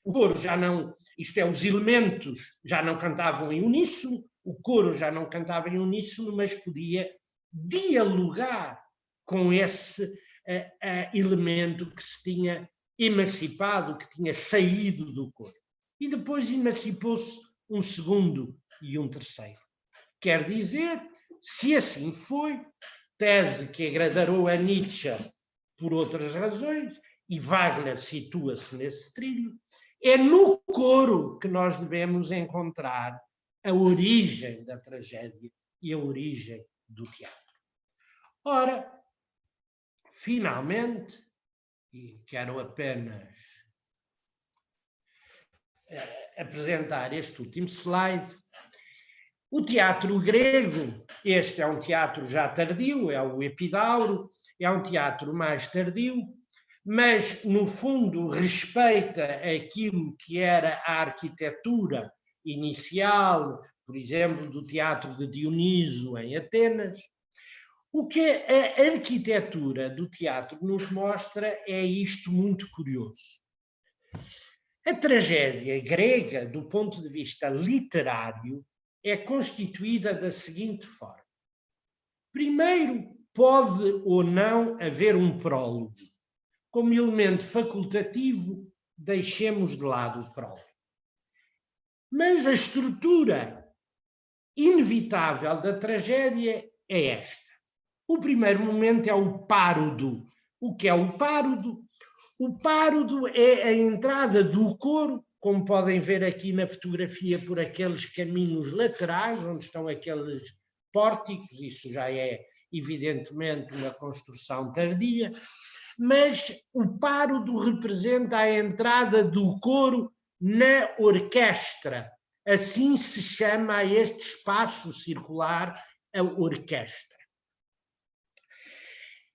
O coro já não... Isto é, os elementos já não cantavam em uníssono, o coro já não cantava em uníssono, mas podia dialogar com esse elemento que se tinha emancipado, que tinha saído do coro. E depois emancipou-se um segundo e um terceiro. Quer dizer, se assim foi, tese que agradou a Nietzsche por outras razões, e Wagner situa-se nesse trilho, é no coro que nós devemos encontrar a origem da tragédia e a origem do teatro. Ora, finalmente, e quero apenas apresentar este último slide, o teatro grego, este é um teatro já tardio, é o Epidauro, é um teatro mais tardio, mas, no fundo, respeita aquilo que era a arquitetura inicial, por exemplo, do teatro de Dioniso em Atenas. O que a arquitetura do teatro nos mostra é isto muito curioso. A tragédia grega, do ponto de vista literário, é constituída da seguinte forma. Primeiro, pode ou não haver um prólogo. Como elemento facultativo, deixemos de lado o prólogo. Mas a estrutura inevitável da tragédia é esta. O primeiro momento é o párodo. O que é o párodo? O párodo é a entrada do coro, como podem ver aqui na fotografia, por aqueles caminhos laterais, onde estão aqueles pórticos, isso já é evidentemente uma construção tardia, mas o párodo representa a entrada do coro na orquestra. Assim se chama a este espaço circular a orquestra.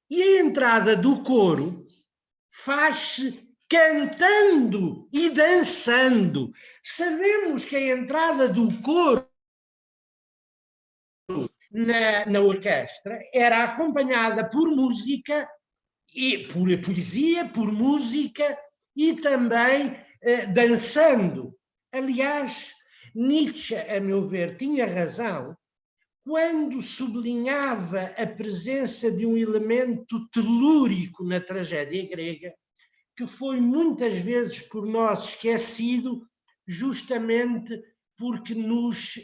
E a entrada do coro faz-se cantando e dançando. Sabemos que a entrada do coro na orquestra era acompanhada por música, e por poesia, por música e também dançando. Aliás, Nietzsche, a meu ver, tinha razão quando sublinhava a presença de um elemento telúrico na tragédia grega, que foi muitas vezes por nós esquecido, justamente porque nos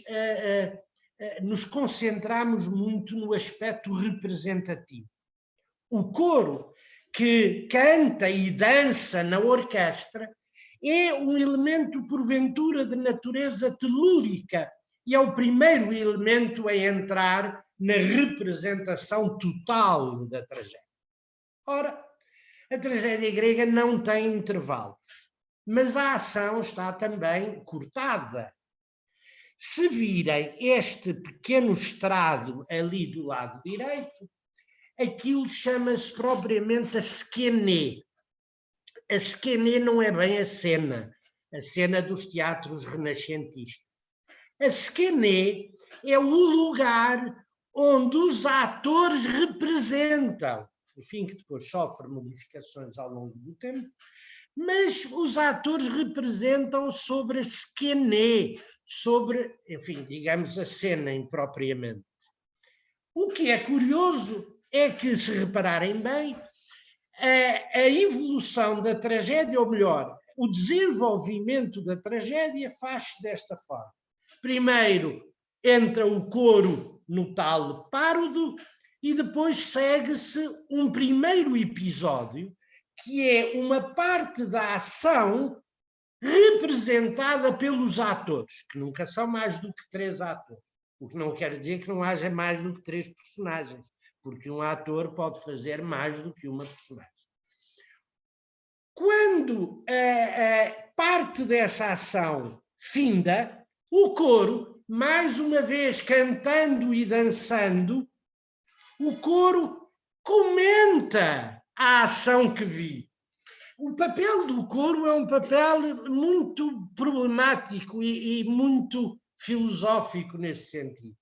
concentramos muito no aspecto representativo. O coro, que canta e dança na orquestra, é um elemento, porventura, de natureza telúrica, e é o primeiro elemento a entrar na representação total da tragédia. Ora, a tragédia grega não tem intervalo, mas a ação está também cortada. Se virem este pequeno estrado ali do lado direito, aquilo chama-se propriamente a skene. A skene não é bem a cena dos teatros renascentistas. A skene é o lugar onde os atores representam, enfim, que depois sofre modificações ao longo do tempo, mas os atores representam sobre a skene, sobre, enfim, digamos, a cena impropriamente. O que é curioso é que, se repararem bem, a evolução da tragédia, ou melhor, o desenvolvimento da tragédia faz-se desta forma. Primeiro entra o coro no tal párodo e depois segue-se um primeiro episódio, que é uma parte da ação representada pelos atores, que nunca são mais do que 3 atores. O que não quer dizer que não haja mais do que 3 personagens, porque um ator pode fazer mais do que uma personagem. Quando a parte dessa ação finda, o coro, mais uma vez cantando e dançando, o coro comenta a ação que vi. O papel do coro é um papel muito problemático e muito filosófico nesse sentido,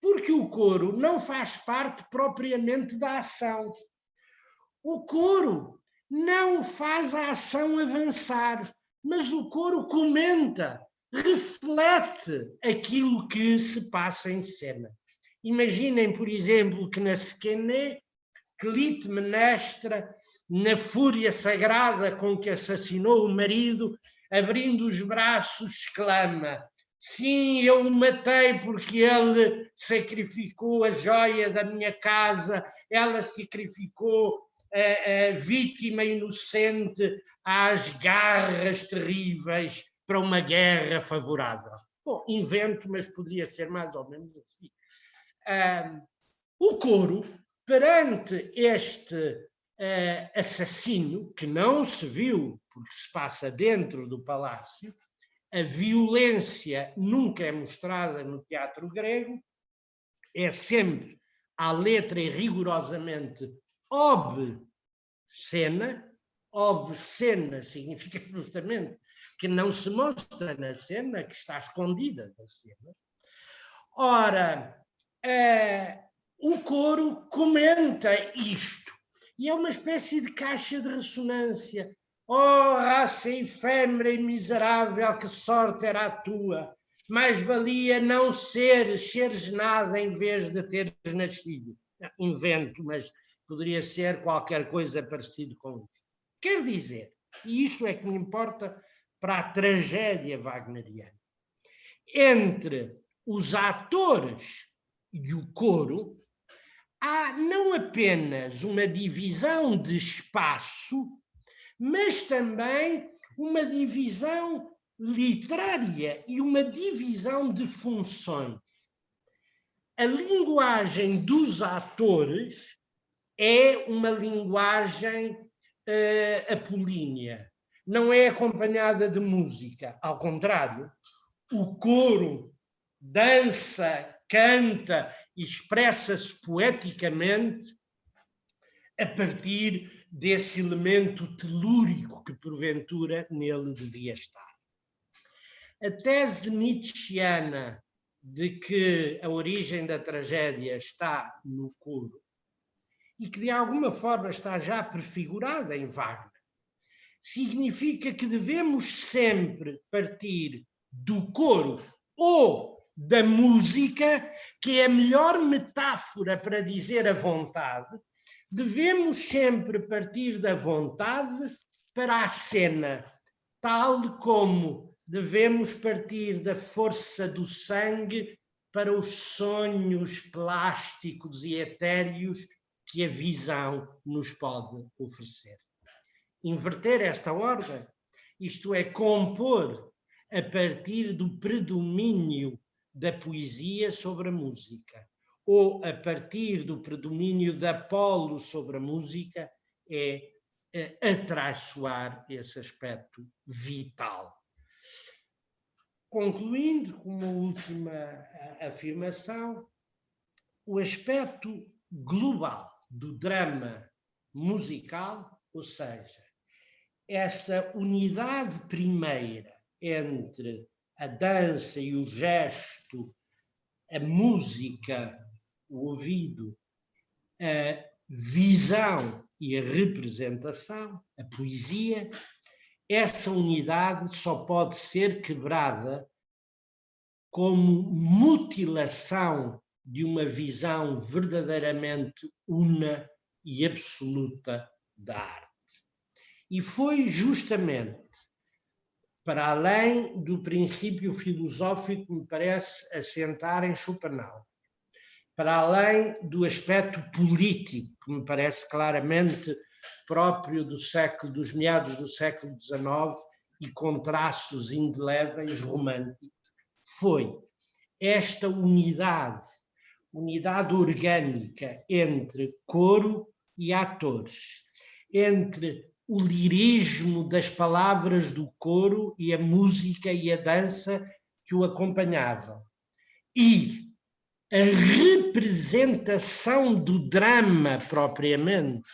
porque o coro não faz parte propriamente da ação. O coro não faz a ação avançar, mas o coro comenta, reflete aquilo que se passa em cena. Imaginem, por exemplo, que na skene, Clitemnestra, na fúria sagrada com que assassinou o marido, abrindo os braços, exclama: sim, eu o matei porque ele sacrificou a joia da minha casa, ela sacrificou a vítima inocente às garras terríveis para uma guerra favorável. Bom, invento, mas poderia ser mais ou menos assim. O coro, perante este assassino, que não se viu, porque se passa dentro do palácio, a violência nunca é mostrada no teatro grego, é sempre à letra e rigorosamente obscena. Obscena significa justamente que não se mostra na cena, que está escondida da cena. Ora, o coro comenta isto, e é uma espécie de caixa de ressonância. Oh, raça efêmera e miserável, que sorte era a tua! Mais valia não seres nada em vez de teres nascido. Invento, mas poderia ser qualquer coisa parecido com isso. Quer dizer, e isto é que me importa para a tragédia wagneriana, entre os atores e o coro, há não apenas uma divisão de espaço, mas também uma divisão literária e uma divisão de funções. A linguagem dos atores é uma linguagem apolínea, não é acompanhada de música, ao contrário, o coro dança, canta e expressa-se poeticamente a partir desse elemento telúrico que porventura nele devia estar. A tese nietzschiana de que a origem da tragédia está no coro e que de alguma forma está já prefigurada em Wagner, significa que devemos sempre partir do coro ou da música, que é a melhor metáfora para dizer a vontade. Devemos sempre partir da vontade para a cena, tal como devemos partir da força do sangue para os sonhos plásticos e etéreos que a visão nos pode oferecer. Inverter esta ordem, isto é, compor a partir do predomínio da poesia sobre a música, ou a partir do predomínio da polo sobre a música, é atraiçoar esse aspecto vital. Concluindo com uma última afirmação, o aspecto global do drama musical, ou seja, essa unidade primeira entre a dança e o gesto, a música, o ouvido, a visão e a representação, a poesia, essa unidade só pode ser quebrada como mutilação de uma visão verdadeiramente una e absoluta da arte. E foi justamente para além do princípio filosófico que me parece assentar em Schopenhauer, para além do aspecto político que me parece claramente próprio dos meados do século XIX e com traços indeléveis românticos, foi esta unidade orgânica entre coro e atores, entre o lirismo das palavras do coro e a música e a dança que o acompanhavam, e a representação do drama propriamente,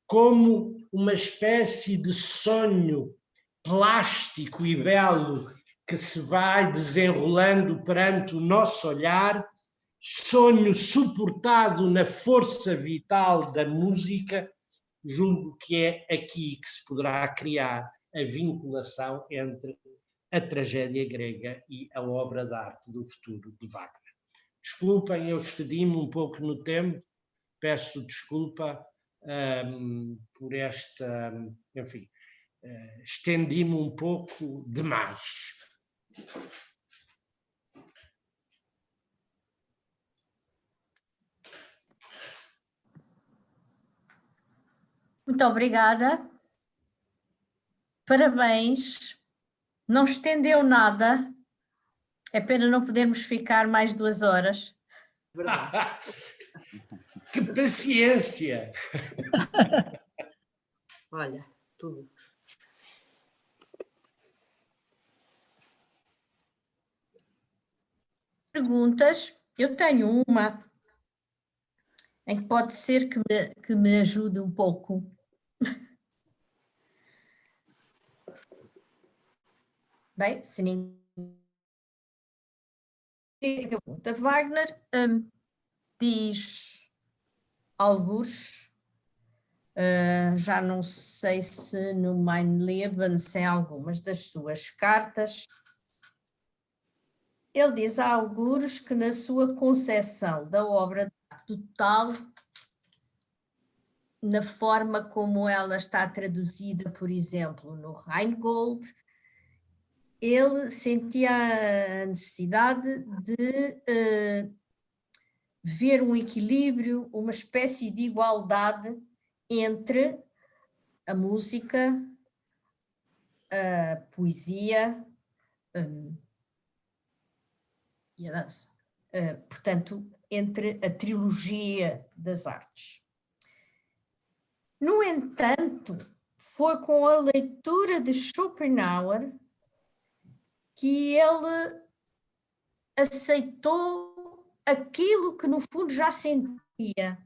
como uma espécie de sonho plástico e belo que se vai desenrolando perante o nosso olhar, sonho suportado na força vital da música, julgo que é aqui que se poderá criar a vinculação entre a tragédia grega e a obra de arte do futuro de Wagner. Desculpem, eu excedi-me um pouco no tempo, peço desculpa por esta, enfim, estendi-me um pouco demais. Muito obrigada. Parabéns. Não estendeu nada. É pena não podermos ficar mais 2 horas. Que paciência! Olha, tudo. Perguntas? Eu tenho uma em que pode ser que me ajude um pouco. Bem, se ninguém pergunta, Wagner diz algures, já não sei se no Mein Leben, se em algumas das suas cartas, ele diz a algures que na sua concepção da obra total, na forma como ela está traduzida, por exemplo, no Rheingold, ele sentia a necessidade de ver um equilíbrio, uma espécie de igualdade entre a música, a poesia e a dança. Portanto, entre a trilogia das artes. No entanto, foi com a leitura de Schopenhauer que ele aceitou aquilo que no fundo já sentia,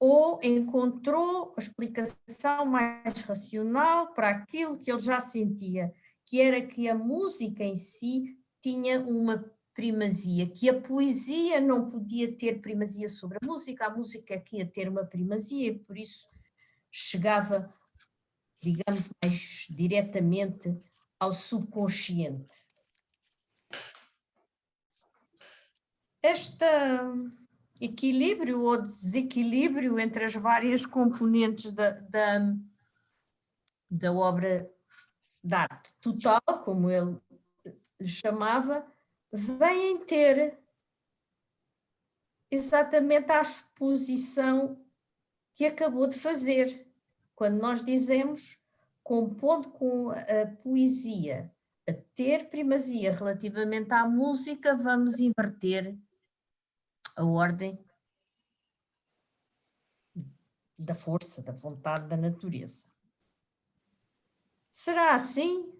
ou encontrou a explicação mais racional para aquilo que ele já sentia, que era que a música em si tinha uma primazia, que a poesia não podia ter primazia sobre a música é que ia ter uma primazia e por isso chegava, digamos, mais diretamente ao subconsciente. Este equilíbrio ou desequilíbrio entre as várias componentes da obra de arte total, como ele lhe chamava, vêm ter exatamente a exposição que acabou de fazer. Quando nós dizemos, compondo com a poesia a ter primazia relativamente à música, vamos inverter a ordem da força, da vontade da natureza. Será assim?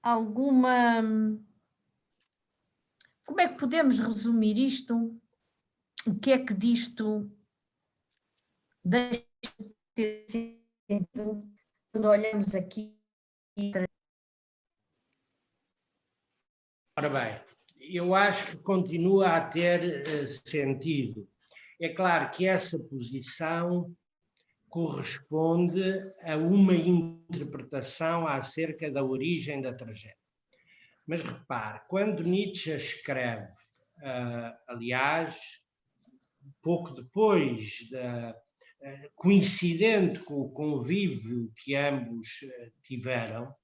Como é que podemos resumir isto? o que é que disto deixa de ter sentido quando olhamos aqui? Ora bem, eu acho que continua a ter sentido. É claro que essa posição corresponde a uma interpretação acerca da origem da tragédia. Mas repare, quando Nietzsche escreve, aliás, pouco depois, coincidente com o convívio que ambos tiveram,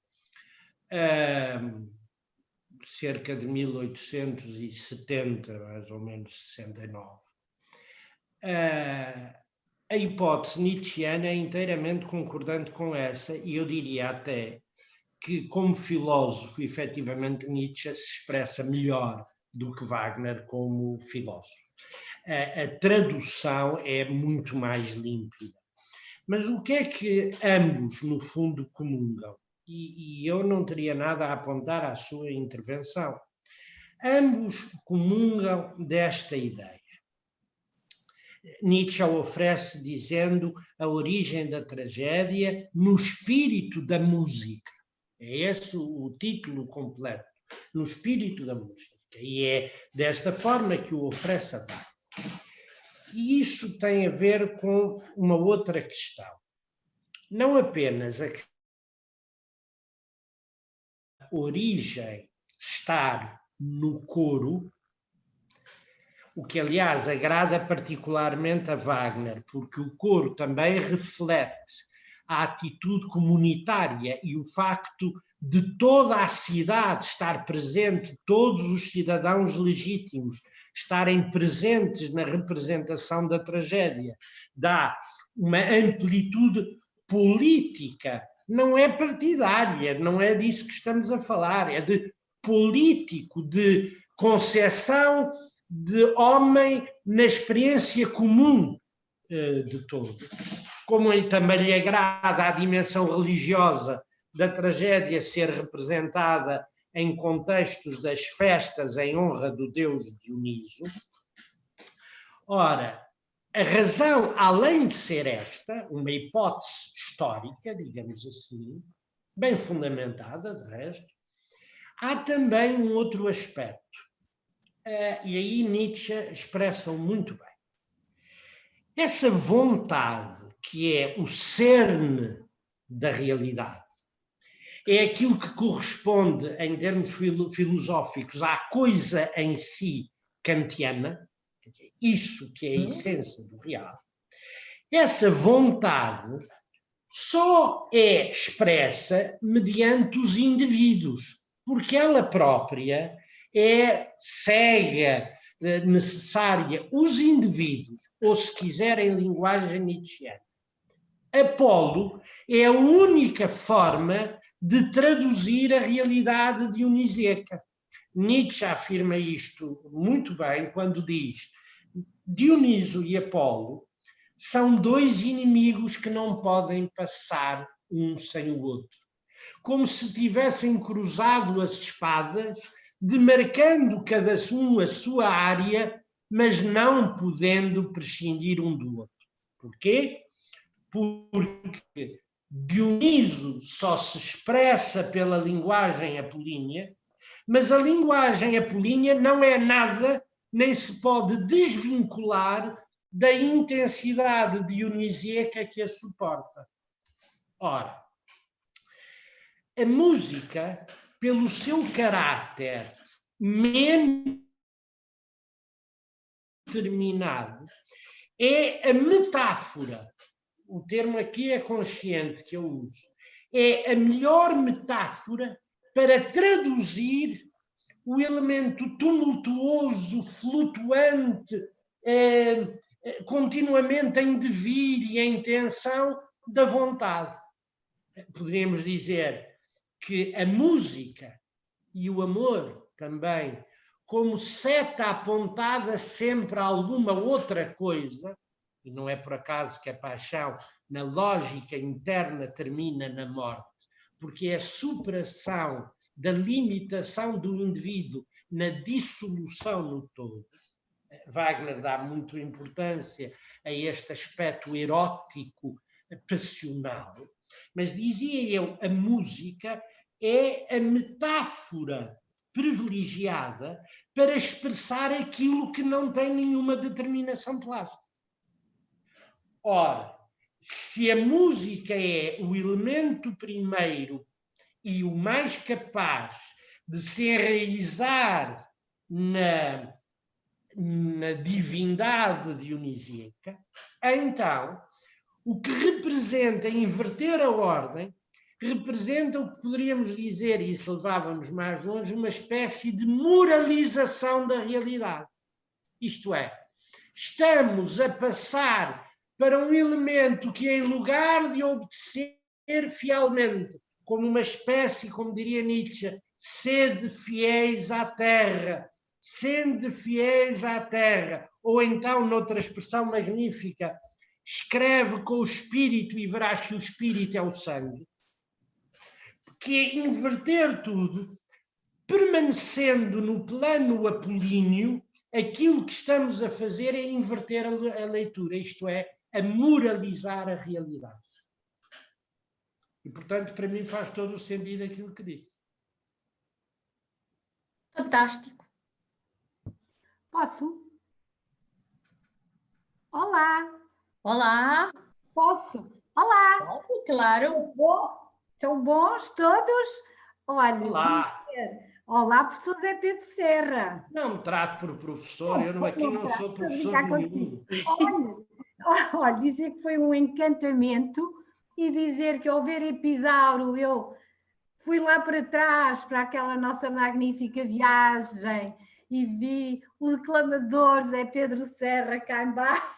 cerca de 1870, mais ou menos 69, a hipótese nietzschiana é inteiramente concordante com essa, e eu diria até que, como filósofo, efetivamente Nietzsche se expressa melhor do que Wagner como filósofo. A tradução é muito mais límpida. Mas o que é que ambos, no fundo, comungam? E eu não teria nada a apontar à sua intervenção. Ambos comungam desta ideia. Nietzsche oferece dizendo a origem da tragédia no espírito da música. É esse o título completo, no espírito da música. E é desta forma que o oferece a Wagner. E isso tem a ver com uma outra questão. Não apenas a origem estar no coro, o que, aliás, agrada particularmente a Wagner, porque o coro também reflete a atitude comunitária e o facto de toda a cidade estar presente, todos os cidadãos legítimos estarem presentes na representação da tragédia, dá uma amplitude política, não é partidária, não é disso que estamos a falar, é de político, de concepção de homem na experiência comum de todos. Como também lhe agrada a dimensão religiosa da tragédia ser representada em contextos das festas em honra do deus Dioniso. Ora, a razão, além de ser esta, uma hipótese histórica, digamos assim, bem fundamentada, de resto, há também um outro aspecto, e aí Nietzsche expressa-o muito bem. Essa vontade, que é o cerne da realidade, é aquilo que corresponde, em termos filosóficos, à coisa em si kantiana, isso que é a essência do real. Essa vontade só é expressa mediante os indivíduos, porque ela própria é cega, necessária. Os indivíduos, ou se quiserem linguagem nietzschiana, Apolo é a única forma de traduzir a realidade dionisíaca. Nietzsche afirma isto muito bem quando diz: Dioniso e Apolo são dois inimigos que não podem passar um sem o outro. Como se tivessem cruzado as espadas, demarcando cada um a sua área, mas não podendo prescindir um do outro. Porquê? Porque Dioniso só se expressa pela linguagem apolínea, mas a linguagem apolínea não é nada, nem se pode desvincular da intensidade dionisíaca que a suporta. Ora, a música, pelo seu caráter menos determinado, é a metáfora. O termo aqui é consciente que eu uso. É a melhor metáfora para traduzir o elemento tumultuoso, flutuante, continuamente em devir e em tensão da vontade. Poderíamos dizer que a música e o amor também, como seta apontada sempre a alguma outra coisa, e não é por acaso que a paixão, na lógica interna, termina na morte, porque é a superação da limitação do indivíduo na dissolução no todo. Wagner dá muita importância a este aspecto erótico, passional, mas dizia eu, a música é a metáfora privilegiada para expressar aquilo que não tem nenhuma determinação plástica. Ora, se a música é o elemento primeiro e o mais capaz de se enraizar na divindade dionisíaca, então o que representa inverter a ordem representa o que poderíamos dizer, e isso levava-nos mais longe, uma espécie de moralização da realidade. Isto é, estamos a passar para um elemento que, em lugar de obedecer fielmente, como uma espécie, como diria Nietzsche, sede fiéis à terra, sende fiéis à terra, ou então, noutra expressão magnífica, escreve com o espírito e verás que o espírito é o sangue, que é inverter tudo, permanecendo no plano apolíneo, aquilo que estamos a fazer é inverter a leitura, isto é, a moralizar a realidade. E, portanto, para mim faz todo o sentido aquilo que disse. Fantástico. Posso? Olá, Olá. posso? Olá, Claro. estão bons todos? Olha, Olá. Olá, professor Zé Pedro Serra. Não me trato por professor, eu aqui não sou professor nenhum. Olha, dizer que foi um encantamento e dizer que ao ver Epidauro eu fui lá para trás para aquela nossa magnífica viagem e vi o declamador Zé Pedro Serra cá embaixo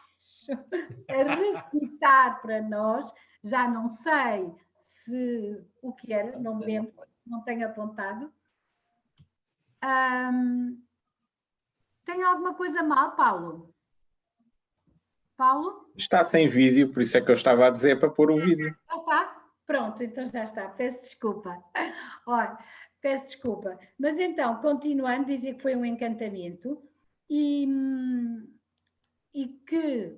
a recitar para nós, já não sei se o que era, não me lembro, não tenho apontado. Tem alguma coisa mal, Paulo? Paulo? Está sem vídeo, por isso é que eu estava a dizer para pôr o vídeo. Já está? Pronto, então já está. Peço desculpa. Olha, peço desculpa. Mas então, continuando, dizer que foi um encantamento e que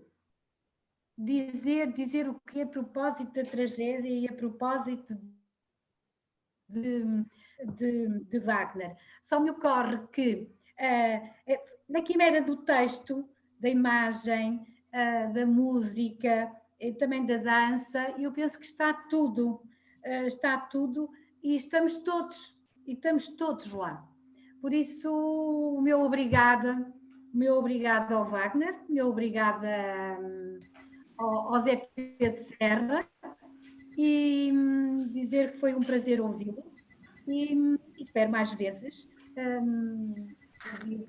dizer o que é a propósito da tragédia e a propósito de Wagner. Só me ocorre que na quimera do texto, da imagem, da música, e também da dança, eu penso que está tudo e estamos todos lá. Por isso, o meu obrigada ao Wagner, o meu obrigada ao Zé Pedro Serra e dizer que foi um prazer ouvi-lo e espero mais vezes ouvir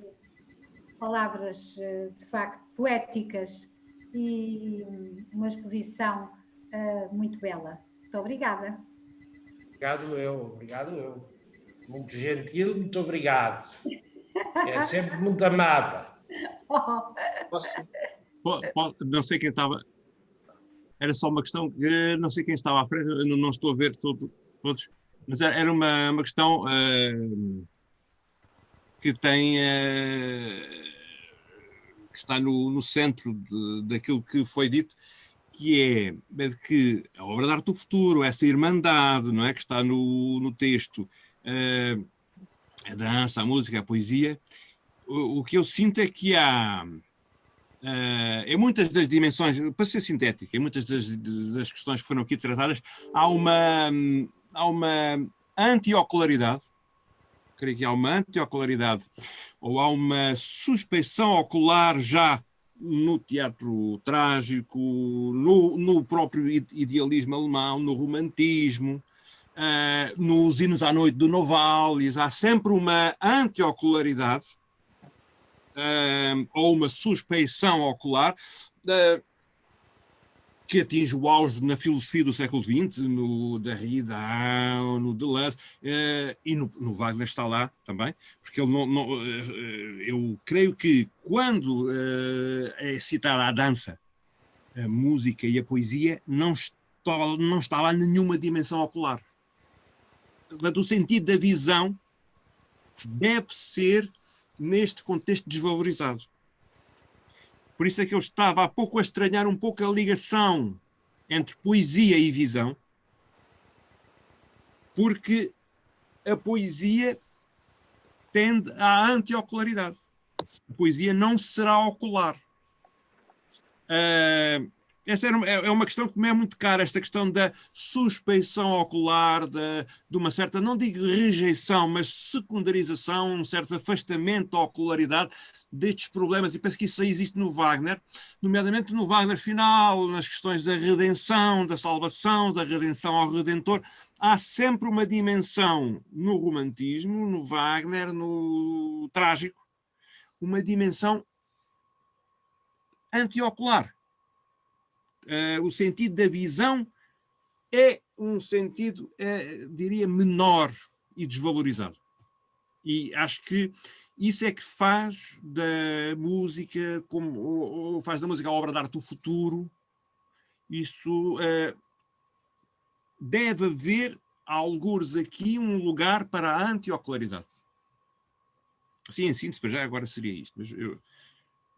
palavras de facto poéticas e uma exposição muito bela. Muito obrigada. Obrigado eu. Muito gentil, muito obrigado. É sempre muito amável. Não sei quem estava. Era só uma questão que não sei quem estava à frente, eu não estou a ver todos, mas era uma questão que tem. Que está no centro daquilo que foi dito, que é que a obra de arte do futuro, essa irmandade, não é, que está no texto, a dança, a música, a poesia, o que eu sinto é que há, em muitas das dimensões, para ser sintético, em muitas das questões que foram aqui tratadas, há uma anti-ocularidade, creio que há uma anti-ocularidade, ou há uma suspeição ocular já no teatro trágico, no próprio idealismo alemão, no romantismo, nos hinos à noite do Novalis, há sempre uma anti-ocularidade, ou uma suspeição ocular, que atinge o auge na filosofia do século XX, no Derrida, no Deleuze, e no Wagner está lá também, porque ele eu creio que quando é citada a dança, a música e a poesia, não está lá nenhuma dimensão ocular. Portanto, o sentido da visão deve ser neste contexto desvalorizado. Por isso é que eu estava há pouco a estranhar um pouco a ligação entre poesia e visão, porque a poesia tende à anti-ocularidade. A poesia não será ocular. Essa é uma questão que me é muito cara, esta questão da suspeição ocular, de uma certa, não digo rejeição, mas secundarização, um certo afastamento da ocularidade destes problemas, e penso que isso aí existe no Wagner, nomeadamente no Wagner final, nas questões da redenção, da salvação, da redenção ao Redentor. Há sempre uma dimensão no romantismo, no Wagner, no trágico, uma dimensão antiocular. O sentido da visão é um sentido, diria, menor e desvalorizado. E acho que isso é que faz da música, como faz da música a obra de arte do futuro. Isso deve haver, algures aqui, um lugar para a anti-ocularidade. Sim, em síntese, para já agora seria isto, mas eu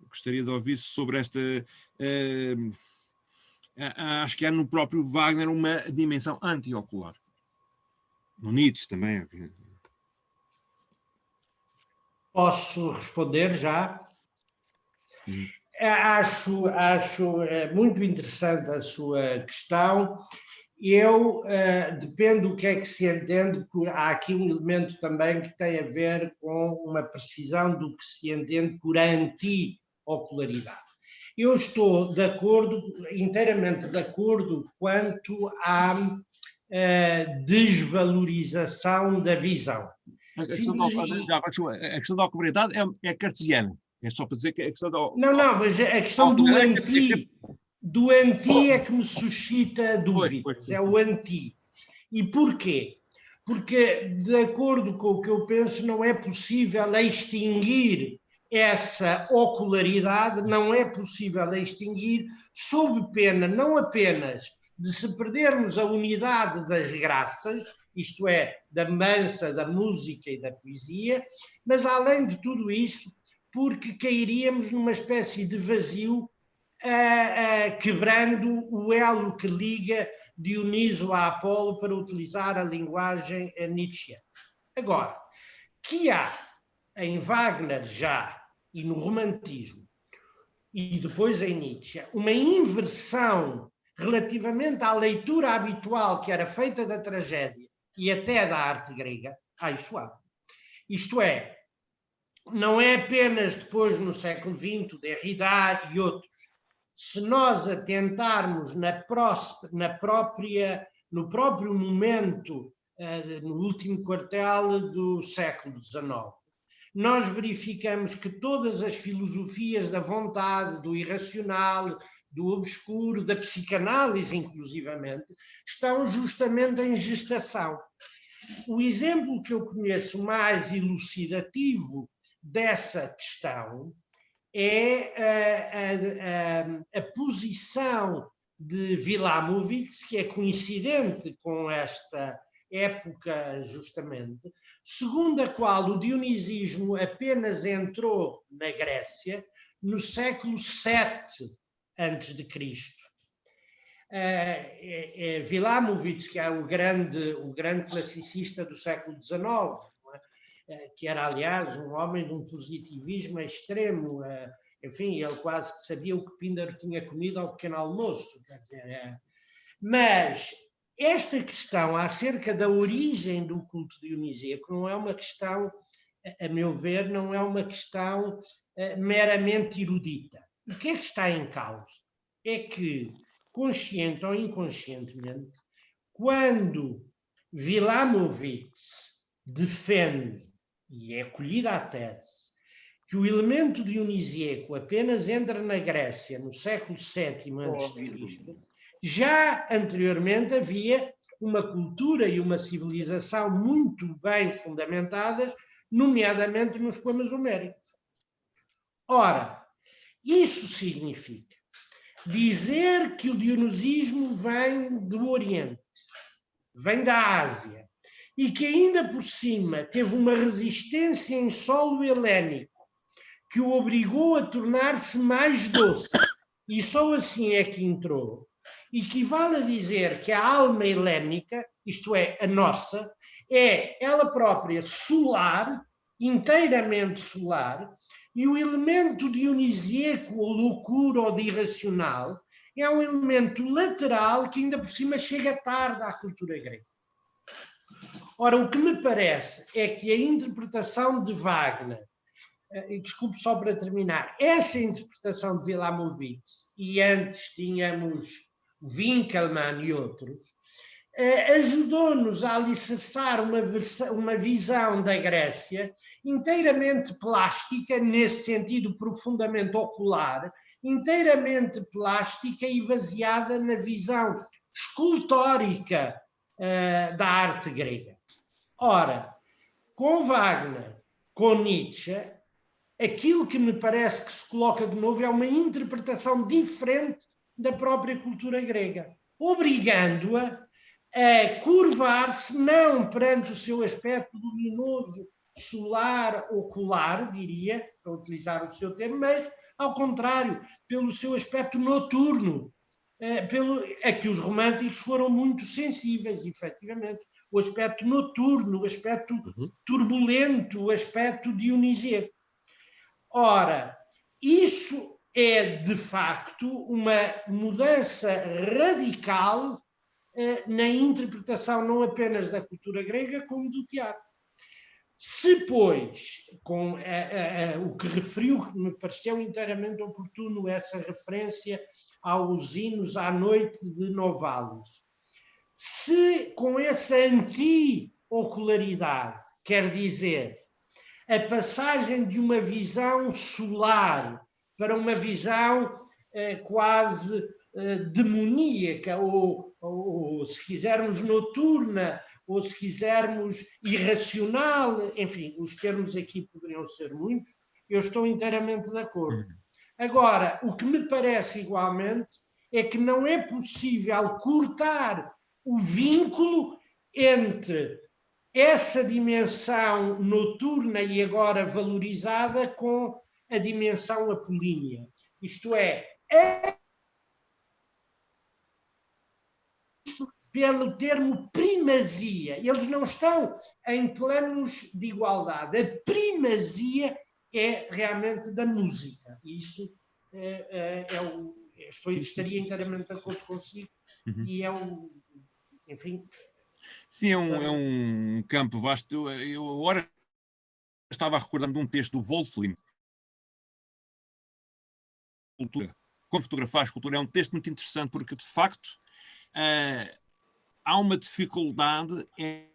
gostaria de ouvir sobre esta... acho que há no próprio Wagner uma dimensão anti-ocular. No Nietzsche também. Posso responder já? Acho muito interessante a sua questão. Depende do que é que se entende, há aqui um elemento também que tem a ver com uma precisão do que se entende por anti-ocularidade. Eu estou de acordo, inteiramente de acordo, quanto à desvalorização da visão. A questão da ocularidade é cartesiana. É só para dizer que a questão da... Não, mas a questão do anti é que me suscita dúvidas. É o anti. E porquê? Porque, de acordo com o que eu penso, não é possível extinguir essa ocularidade, não é possível extinguir, sob pena não apenas de se perdermos a unidade das graças, isto é, da dança, da música e da poesia, mas além de tudo isso, porque cairíamos numa espécie de vazio, quebrando o elo que liga Dioniso a Apolo, para utilizar a linguagem nietzschiana. Agora, que há em Wagner já, e no romantismo, e depois em Nietzsche, uma inversão relativamente à leitura habitual que era feita da tragédia e até da arte grega, isso há. Isto é, não é apenas depois no século XX, Derrida e outros. Se nós atentarmos no próprio momento, no último quartel do século XIX, nós verificamos que todas as filosofias da vontade, do irracional, do obscuro, da psicanálise inclusivamente, estão justamente em gestação. O exemplo que eu conheço mais elucidativo dessa questão é a posição de Wilamowitz, que é coincidente com esta época justamente, segundo a qual o dionisismo apenas entrou na Grécia no século VII a.C. Wilamowitz, que é o grande classicista do século XIX, que era, aliás, um homem de um positivismo extremo, enfim, ele quase sabia o que Píndaro tinha comido ao pequeno almoço, quer dizer, mas esta questão acerca da origem do culto dionisíaco não é uma questão, a meu ver, não é uma questão meramente erudita. O que é que está em causa? É que, consciente ou inconscientemente, quando Wilamowitz defende, e é acolhida a tese, que o elemento dionisíaco apenas entra na Grécia no século VII a.C., já anteriormente havia uma cultura e uma civilização muito bem fundamentadas, nomeadamente nos poemas homéricos. Ora, isso significa dizer que o dionisismo vem do Oriente, vem da Ásia, e que ainda por cima teve uma resistência em solo helénico, que o obrigou a tornar-se mais doce, e só assim é que entrou, equivale a dizer que a alma helénica, isto é, a nossa, é ela própria solar, inteiramente solar, e o elemento dionisíaco, ou loucura, ou de irracional, é um elemento lateral que ainda por cima chega tarde à cultura grega. Ora, o que me parece é que a interpretação de Wagner, e desculpe só para terminar, essa interpretação de Wilamowitz, e antes tínhamos Winckelmann e outros, ajudou-nos a alicerçar uma visão da Grécia inteiramente plástica, nesse sentido profundamente ocular, inteiramente plástica e baseada na visão escultórica da arte grega. Ora, com Wagner, com Nietzsche, aquilo que me parece que se coloca de novo é uma interpretação diferente da própria cultura grega, obrigando-a a curvar-se não perante o seu aspecto luminoso, solar, ocular, diria, para utilizar o seu termo, mas, ao contrário, pelo seu aspecto noturno, a que os românticos foram muito sensíveis, efetivamente. O aspecto noturno, o aspecto turbulento, o aspecto dionisíaco. Ora, isso é, de facto, uma mudança radical na interpretação não apenas da cultura grega, como do teatro. Se, pois, com o que referiu, que me pareceu inteiramente oportuno, essa referência aos hinos à noite de Novalis, se com essa anti-ocularidade, quer dizer, a passagem de uma visão solar para uma visão quase demoníaca, ou, se quisermos, noturna, ou, se quisermos, irracional, enfim, os termos aqui poderiam ser muitos, eu estou inteiramente de acordo. Agora, o que me parece igualmente é que não é possível cortar o vínculo entre essa dimensão noturna e agora valorizada com a dimensão apolínea. Isto é pelo termo primazia. Eles não estão em planos de igualdade. A primazia é realmente da música. Isso estaria inteiramente de acordo consigo. E é enfim... Sim, é um campo vasto. Eu agora estava recordando de um texto do Wolfling, Cultura. Como fotografar a escultura. É um texto muito interessante porque, de facto, há uma dificuldade em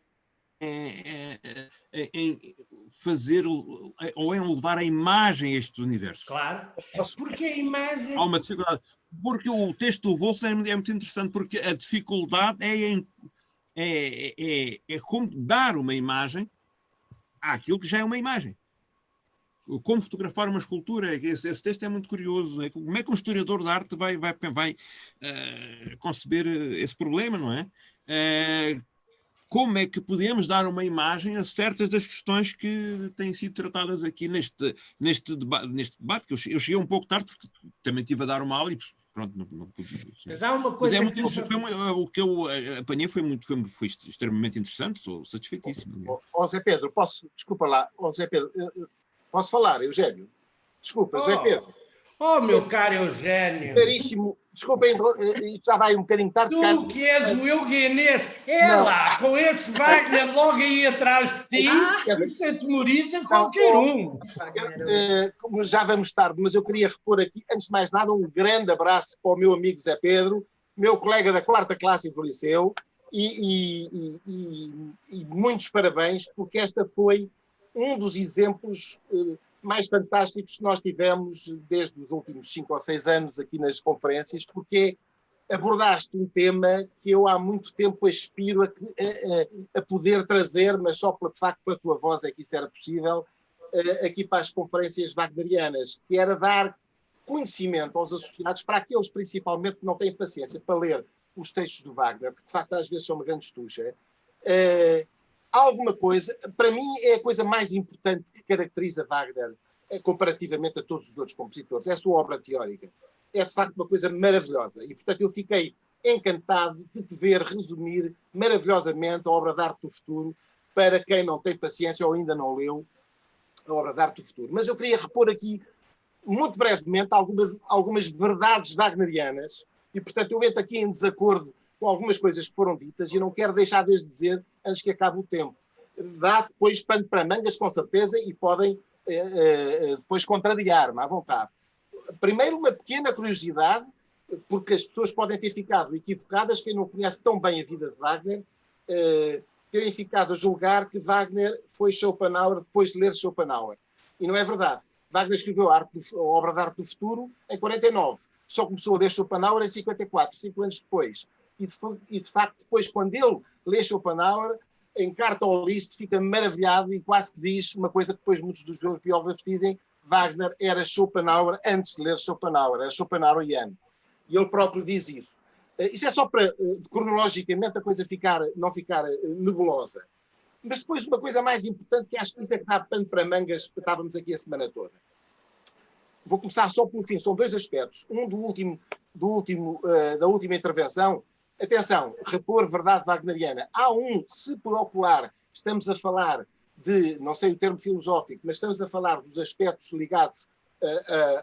fazer ou em levar a imagem a estes universos. Claro, porque a imagem... Há uma dificuldade. Porque o texto do Wolfling é muito interessante, porque a dificuldade é como dar uma imagem àquilo que já é uma imagem. Como fotografar uma escultura, esse texto é muito curioso. Né? Como é que um historiador de arte vai conceber esse problema, não é? Como é que podemos dar uma imagem a certas das questões que têm sido tratadas aqui neste debate, que eu cheguei um pouco tarde, porque também estive a dar uma aula e pronto, não podia. Mas há uma coisa o que eu apanhei foi extremamente interessante, estou satisfeitíssimo. Zé Pedro, desculpa lá, Zé Pedro, posso falar, Eugénio? Desculpa, Zé Pedro. Oh, meu caro Eugénio. Caríssimo, desculpa, já vai um bocadinho tarde. Tu que és o euguenês, lá, com esse Wagner logo aí atrás de ti, isso atemoriza qualquer um. Já vamos tarde, mas eu queria repor aqui, antes de mais nada, um grande abraço para o meu amigo Zé Pedro, meu colega da 4ª classe do Liceu, e muitos parabéns, porque esta foi um dos exemplos mais fantásticos que nós tivemos desde os últimos 5 ou 6 anos aqui nas conferências, porque abordaste um tema que eu há muito tempo aspiro a poder trazer, mas só pelo facto pela tua voz é que isso era possível, aqui para as conferências wagnerianas, que era dar conhecimento aos associados, para aqueles principalmente que não têm paciência para ler os textos do Wagner, que de facto às vezes são uma grande estucha. Alguma coisa, para mim é a coisa mais importante que caracteriza Wagner, comparativamente a todos os outros compositores. É a sua obra teórica. É, de facto, uma coisa maravilhosa. E, portanto, eu fiquei encantado de te ver resumir maravilhosamente a obra de arte do futuro para quem não tem paciência ou ainda não leu a obra de arte do futuro. Mas eu queria repor aqui, muito brevemente, algumas verdades wagnerianas e, portanto, eu entro aqui em desacordo com algumas coisas que foram ditas e não quero deixar de dizer antes que acabe o tempo. Dá depois pano para mangas, com certeza, e podem depois contrariar-me à vontade. Primeiro, uma pequena curiosidade, porque as pessoas podem ter ficado equivocadas, quem não conhece tão bem a vida de Wagner, terem ficado a julgar que Wagner foi Schopenhauer depois de ler Schopenhauer. E não é verdade. Wagner escreveu a obra de arte do futuro em 49. Só começou a ler Schopenhauer em 54, 5 anos depois. E de facto, depois, quando ele lê Schopenhauer, em carta ao Liszt, fica maravilhado e quase que diz uma coisa que depois muitos dos meus biógrafos dizem: Wagner era Schopenhauer antes de ler Schopenhauer, era Schopenhaueriano. E ele próprio diz isso. Isso é só para, cronologicamente, a coisa não ficar nebulosa. Mas depois uma coisa mais importante, que acho que isso é que dá pano para mangas, que estávamos aqui a semana toda. Vou começar só pelo fim, são dois aspectos. Um da última intervenção. Atenção, repor verdade wagneriana. Há se por ocular estamos a falar de, não sei o termo filosófico, mas estamos a falar dos aspectos ligados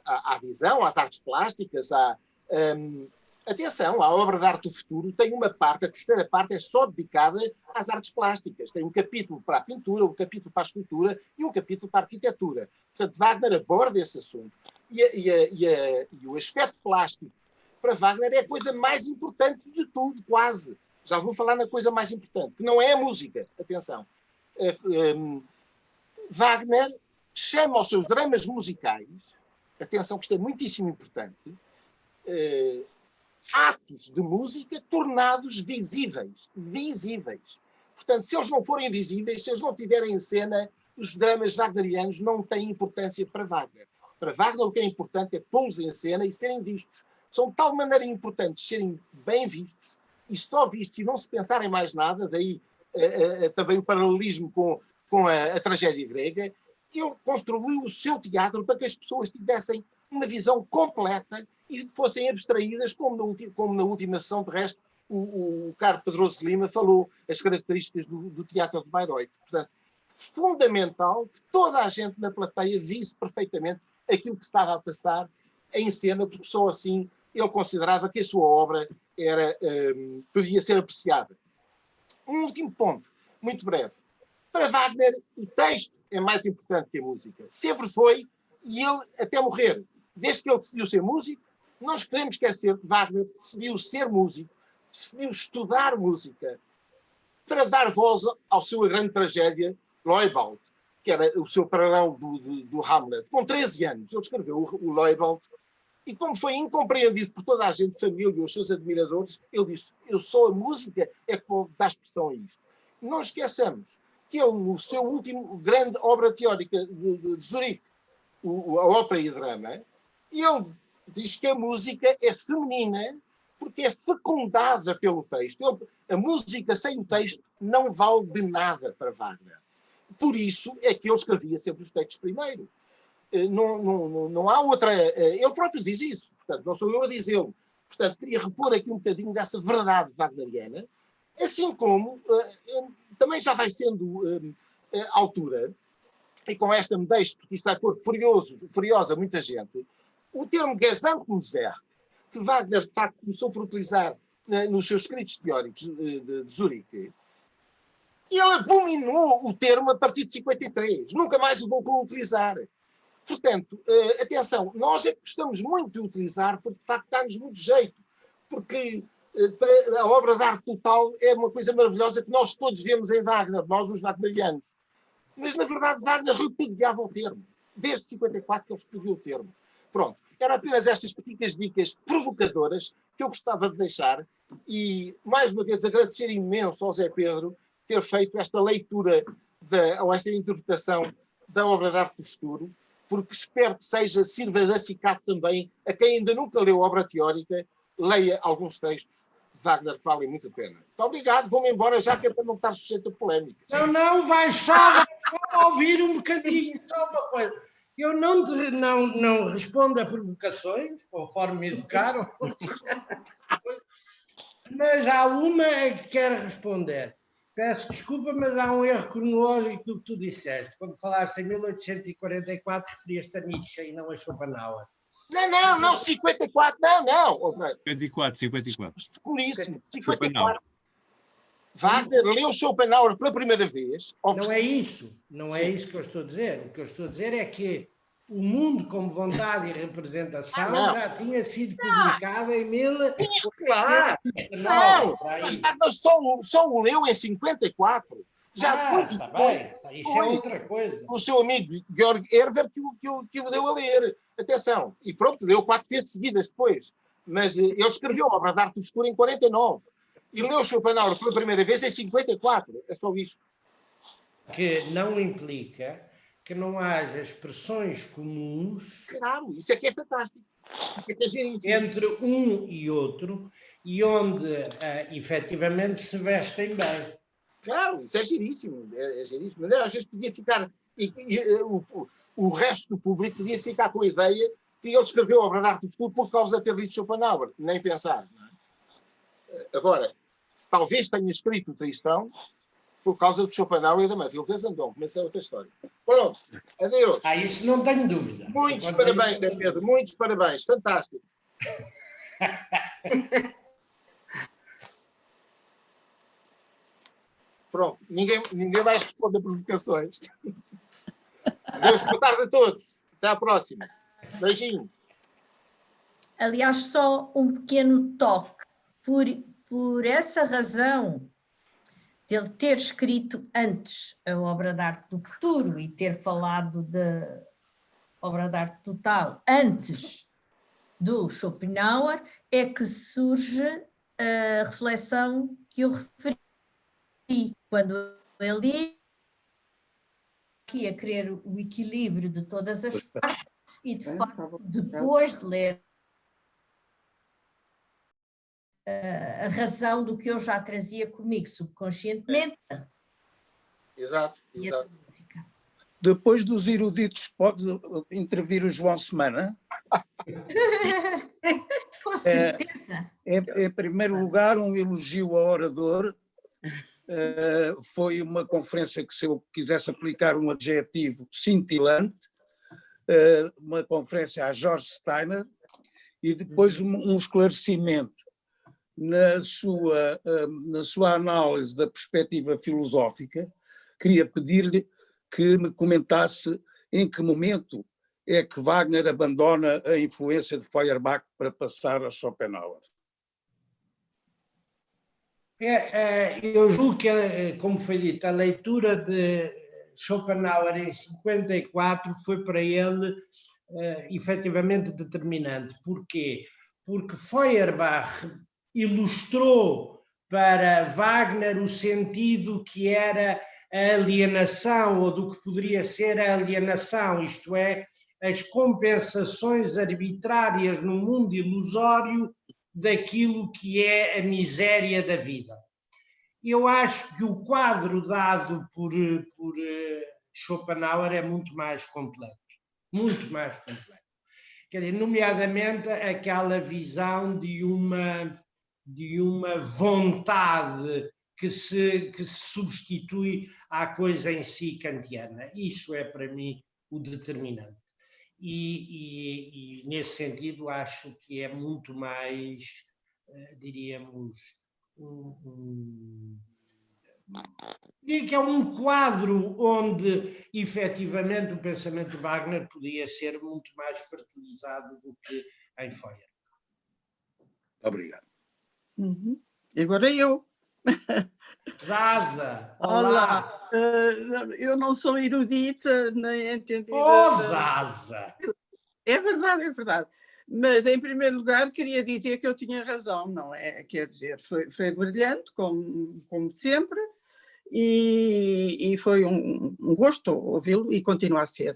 à visão, às artes plásticas, atenção, a obra de arte do futuro tem uma parte, a terceira parte é só dedicada às artes plásticas. Tem um capítulo para a pintura, um capítulo para a escultura e um capítulo para a arquitetura. Portanto, Wagner aborda esse assunto. E o aspecto plástico para Wagner é a coisa mais importante de tudo, quase. Já vou falar na coisa mais importante, que não é a música. Atenção. Wagner chama aos seus dramas musicais, atenção que isto é muitíssimo importante, atos de música tornados visíveis. Visíveis. Portanto, se eles não forem visíveis, se eles não estiverem em cena, os dramas wagnerianos não têm importância para Wagner. Para Wagner o que é importante é pô-los em cena e serem vistos. São de tal maneira importantes serem bem vistos e só vistos e não se pensar em mais nada, daí também o paralelismo com a tragédia grega. Ele construiu o seu teatro para que as pessoas tivessem uma visão completa e fossem abstraídas, como na última sessão, de resto, o caro Pedroso de Lima falou as características do teatro de Bayreuth. Portanto, fundamental que toda a gente na plateia visse perfeitamente aquilo que estava a passar em cena, porque só assim ele considerava que a sua obra podia ser apreciada. Um último ponto, muito breve. Para Wagner, o texto é mais importante que a música. Sempre foi, e ele até morrer. Desde que ele decidiu ser músico, não nos podemos esquecer que Wagner decidiu ser músico, decidiu estudar música para dar voz à sua grande tragédia, Loibald, que era o seu paralelo do Hamlet. Com 13 anos, ele escreveu o Loibald, e como foi incompreendido por toda a gente, família e os seus admiradores, ele disse: só a música é que pode dar expressão a isto. Não esqueçamos que ele, no seu último grande obra teórica de Zurique, a ópera e drama, ele diz que a música é feminina porque é fecundada pelo texto. A música sem o texto não vale de nada para Wagner. Por isso é que ele escrevia sempre os textos primeiro. Não há outra... Ele próprio diz isso. Portanto, não sou eu a dizê-lo. Portanto, queria repor aqui um bocadinho dessa verdade wagneriana, assim como também já vai sendo à altura, e com esta me deixo, porque isto vai pôr furiosa muita gente, o termo Gesamtkunstwerk, que Wagner, de facto, começou por utilizar nos seus escritos teóricos de Zurique, ele abominou o termo a partir de 53. Nunca mais o voltou a utilizar. Portanto, atenção, nós é que gostamos muito de utilizar, porque, de facto, dá-nos muito jeito. Porque a obra de arte total é uma coisa maravilhosa que nós todos vemos em Wagner, nós os wagnerianos. Mas, na verdade, Wagner repudiava o termo. Desde 54 que ele repudiou o termo. Pronto. Eram apenas estas pequenas dicas provocadoras que eu gostava de deixar e, mais uma vez, agradecer imenso ao Zé Pedro ter feito esta leitura ou esta interpretação da obra de arte do futuro, porque espero que sirva de acicate também a quem ainda nunca leu obra teórica, leia alguns textos de Wagner que valem muito a pena. Muito obrigado, vou-me embora já que é para não estar sujeito a polémicas. Não, vai só ouvir um bocadinho, só uma coisa. Eu não respondo a provocações, conforme me educaram, mas há uma que quero responder. Peço desculpa, mas há um erro cronológico do que tu disseste. Quando falaste em 1844, referias-te a Nietzsche e não a Schopenhauer. Não, 54, não. 54. Seguríssimo, Schopenhauer. 54. Wagner leu Schopenhauer pela primeira vez. Não é isso que eu estou a dizer. O que eu estou a dizer é que o Mundo como Vontade e Representação já tinha sido publicado em 1849. Claro! Não! Mas só o leu em 54. Já está bem. Isso é outra coisa. O seu amigo Georg Herder que o deu a ler. Atenção. E pronto, leu 4 vezes seguidas depois. Mas ele escreveu a Obra de Arte do Futuro em 49. E leu Schopenhauer pela primeira vez em 54. É só isso. Que não implica que não haja expressões comuns. Claro, isso é que é fantástico. Entre um e outro, e onde efetivamente se vestem bem. Claro, isso é giríssimo. É giríssimo. Às vezes podia ficar. O resto do público podia ficar com a ideia que ele escreveu a Obra de Arte do Futuro por causa de ter lido Schopenhauer. Nem pensar. Não é? Agora, talvez tenha escrito o Tristão por causa do Schopenhauer e da Matilde Zandon, mas é outra história. Pronto, adeus. Isso não tenho dúvida. Muitos parabéns, Pedro, muitos parabéns, fantástico. Pronto, ninguém mais responde a provocações. Adeus, boa tarde a todos. Até à próxima. Beijinhos. Aliás, só um pequeno toque. Por essa razão, dele ter escrito antes a Obra de Arte do Futuro e ter falado da Obra de Arte Total antes do Schopenhauer, é que surge a reflexão que eu referi. Quando ele ia querer o equilíbrio de todas as partes e, de facto, depois de ler a razão do que eu já trazia comigo subconscientemente. Exato. Depois dos eruditos, pode intervir o João Semana? Com certeza. Em primeiro lugar, um elogio ao orador. Foi uma conferência que, se eu quisesse aplicar um adjetivo, cintilante, uma conferência a George Steiner, e depois um esclarecimento na sua análise da perspectiva filosófica. Queria pedir-lhe que me comentasse em que momento é que Wagner abandona a influência de Feuerbach para passar a Schopenhauer. Eu julgo que, como foi dito, a leitura de Schopenhauer em 54 foi para ele efetivamente determinante. Porquê? Porque Feuerbach ilustrou para Wagner o sentido que era a alienação, ou do que poderia ser a alienação, isto é, as compensações arbitrárias no mundo ilusório daquilo que é a miséria da vida. Eu acho que o quadro dado por Schopenhauer é muito mais completo. Muito mais completo. Quer dizer, nomeadamente aquela visão de uma vontade que se substitui à coisa em si kantiana. Isso é, para mim, o determinante. E nesse sentido, acho que é muito mais, diríamos, que é um quadro onde, efetivamente, o pensamento de Wagner podia ser muito mais fertilizado do que em Feuerbach. Obrigado. Agora eu. Zaza, olá. Eu não sou erudita, nem entendida. Zaza! É verdade. Mas, em primeiro lugar, queria dizer que eu tinha razão, não é? Quer dizer, foi brilhante, como sempre, e foi um gosto ouvi-lo e continua a ser.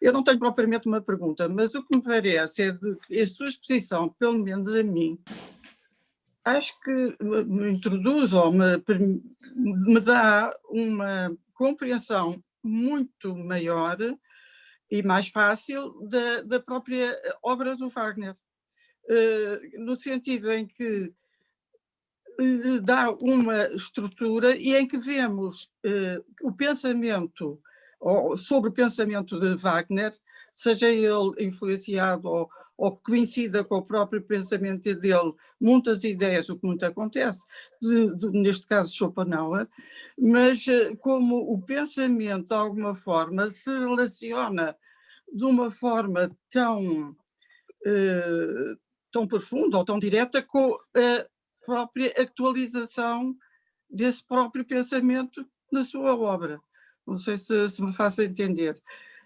Eu não tenho propriamente uma pergunta, mas o que me parece é que a sua exposição, pelo menos a mim, acho que me introduz ou me dá uma compreensão muito maior e mais fácil da própria obra do Wagner, no sentido em que lhe dá uma estrutura e em que vemos o pensamento, ou sobre o pensamento de Wagner, seja ele influenciado ou que coincida com o próprio pensamento dele, muitas ideias, o que muito acontece, neste caso Schopenhauer, mas como o pensamento, de alguma forma, se relaciona de uma forma tão profunda ou tão direta com a própria atualização desse próprio pensamento na sua obra. Não sei se me faço entender.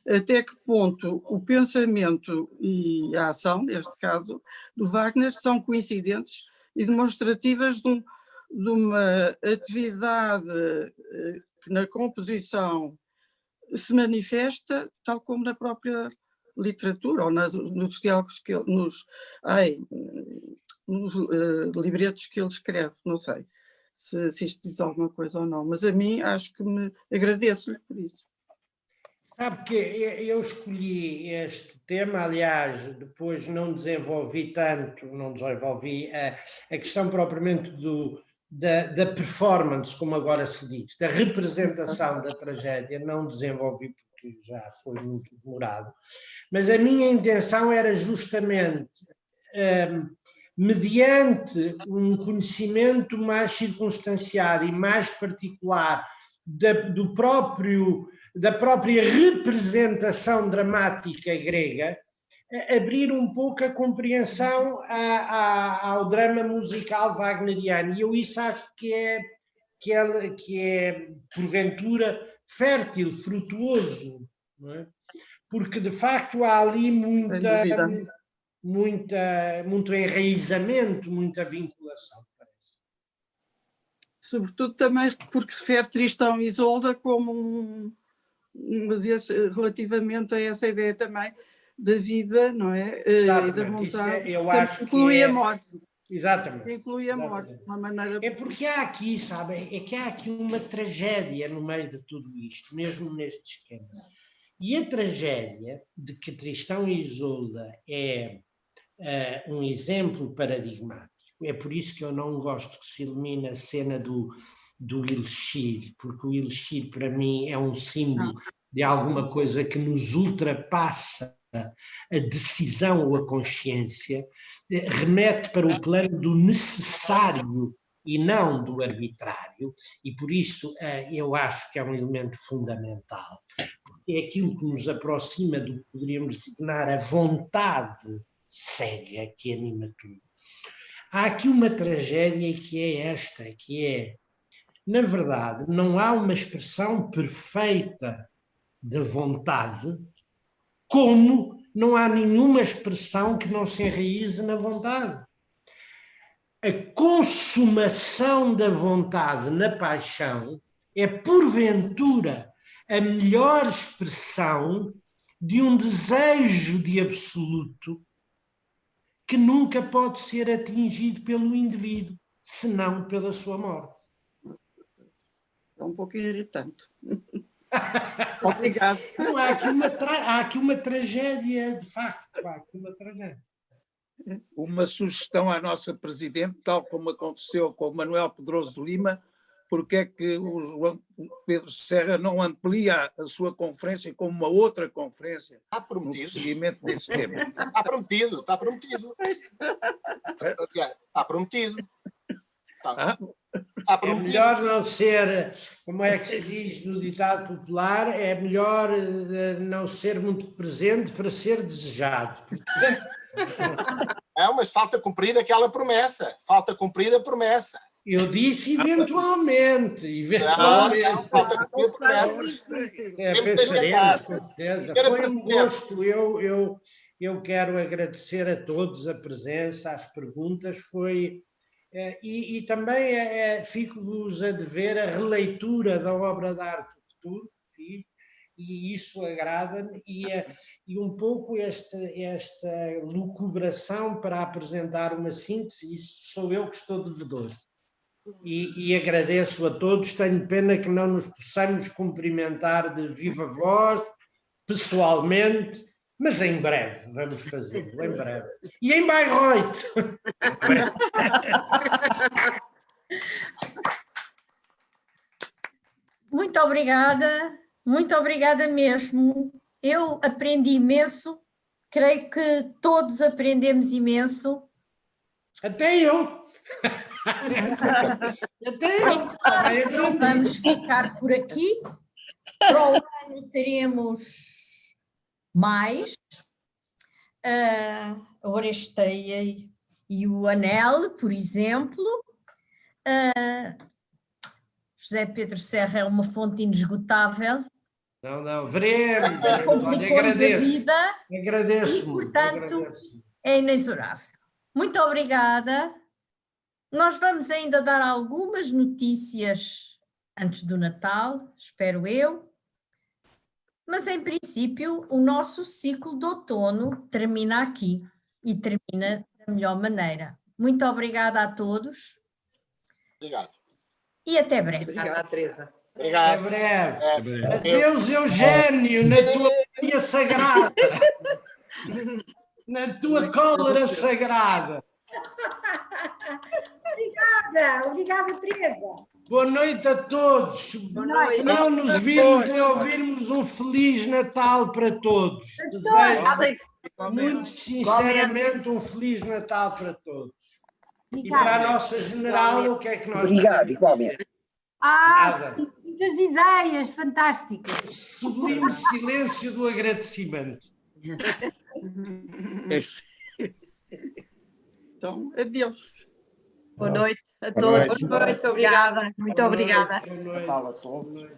Até que ponto o pensamento e a ação, neste caso, do Wagner, são coincidentes e demonstrativas de uma atividade que na composição se manifesta, tal como na própria literatura, ou nos diálogos que ele, nos libretos que ele escreve, não sei se isto diz alguma coisa ou não, mas a mim acho que agradeço-lhe por isso. Sabe que eu escolhi este tema, aliás, depois não desenvolvi a questão propriamente da performance, como agora se diz, da representação da tragédia, não desenvolvi porque já foi muito demorado, mas a minha intenção era justamente, mediante um conhecimento mais circunstanciado e mais particular da própria representação dramática grega, abrir um pouco a compreensão ao drama musical wagneriano. E eu isso acho que é porventura fértil, frutuoso, não é? Porque de facto há ali muito enraizamento, muita vinculação. Sobretudo também porque refere Tristão e Isolda como relativamente a essa ideia também da vida, não é? E da vontade, eu acho que inclui a morte. Exatamente. Inclui a morte, de uma maneira... É porque há aqui, sabe, que há aqui uma tragédia no meio de tudo isto, mesmo neste esquema. E a tragédia de que Tristão e Isolda é um exemplo paradigmático. É por isso que eu não gosto que se elimine a cena do Elixir, porque o Elixir para mim é um símbolo de alguma coisa que nos ultrapassa a decisão ou a consciência, remete para o plano do necessário e não do arbitrário, e por isso eu acho que é um elemento fundamental, porque é aquilo que nos aproxima do que poderíamos designar a vontade cega que anima tudo. Há aqui uma tragédia que é esta, que é, na verdade, não há uma expressão perfeita de vontade, como não há nenhuma expressão que não se enraize na vontade. A consumação da vontade na paixão é, porventura, a melhor expressão de um desejo de absoluto que nunca pode ser atingido pelo indivíduo, senão pela sua morte. É um pouco irritante. Obrigado. Não, há aqui uma tragédia, de facto. Há aqui uma tragédia. Uma sugestão à nossa Presidente, tal como aconteceu com o Manuel Pedroso de Lima, porque é que o João Pedro Serra não amplia a sua conferência como uma outra conferência no seguimento desse tema? Está prometido. Está prometido. É melhor não ser, como é que se diz no ditado popular, é melhor não ser muito presente para ser desejado. Mas falta cumprir aquela promessa. Falta cumprir a promessa. Eu disse eventualmente. Não, falta cumprir a promessa. Pensaremos, com certeza. Foi um gosto. Eu quero agradecer a todos a presença, as perguntas. E também fico-vos a dever a releitura da obra de arte do futuro, e isso agrada-me, e um pouco esta lucubração para apresentar uma síntese, isso sou eu que estou devedor. E agradeço a todos, tenho pena que não nos possamos cumprimentar de viva voz, pessoalmente, mas em breve vamos fazê-lo, em breve. E em Bayreuth. Muito obrigada mesmo. Eu aprendi imenso, creio que todos aprendemos imenso. Até eu. Até eu. Então vamos ficar por aqui. Para o ano teremos mais a Oresteia e o Anel, por exemplo. José Pedro Serra é uma fonte inesgotável. Não, veremos. Complicou-nos a vida. Agradeço. E, portanto, é inexorável. Muito obrigada. Nós vamos ainda dar algumas notícias antes do Natal, espero eu. Mas, em princípio, o nosso ciclo de outono termina aqui e termina da melhor maneira. Muito obrigada a todos. Obrigado. E até breve. Obrigada, Teresa. Obrigado. Até breve. Adeus, Eugénio, na tua linha sagrada. Na tua cólera sagrada. Obrigada, Teresa. Boa noite a todos. Boa noite. Não nos virmos e ouvirmos um Feliz Natal para todos. Desejo muito sinceramente um Feliz Natal para todos. E para a nossa general, o que é que nós Obrigado, igualmente. Nada. Muitas ideias fantásticas. Sublime silêncio do agradecimento. Então, adeus. Boa noite a Boa todos. noite. Boa noite, obrigada. Muito obrigada. Boa noite. Fala, só. Boa noite.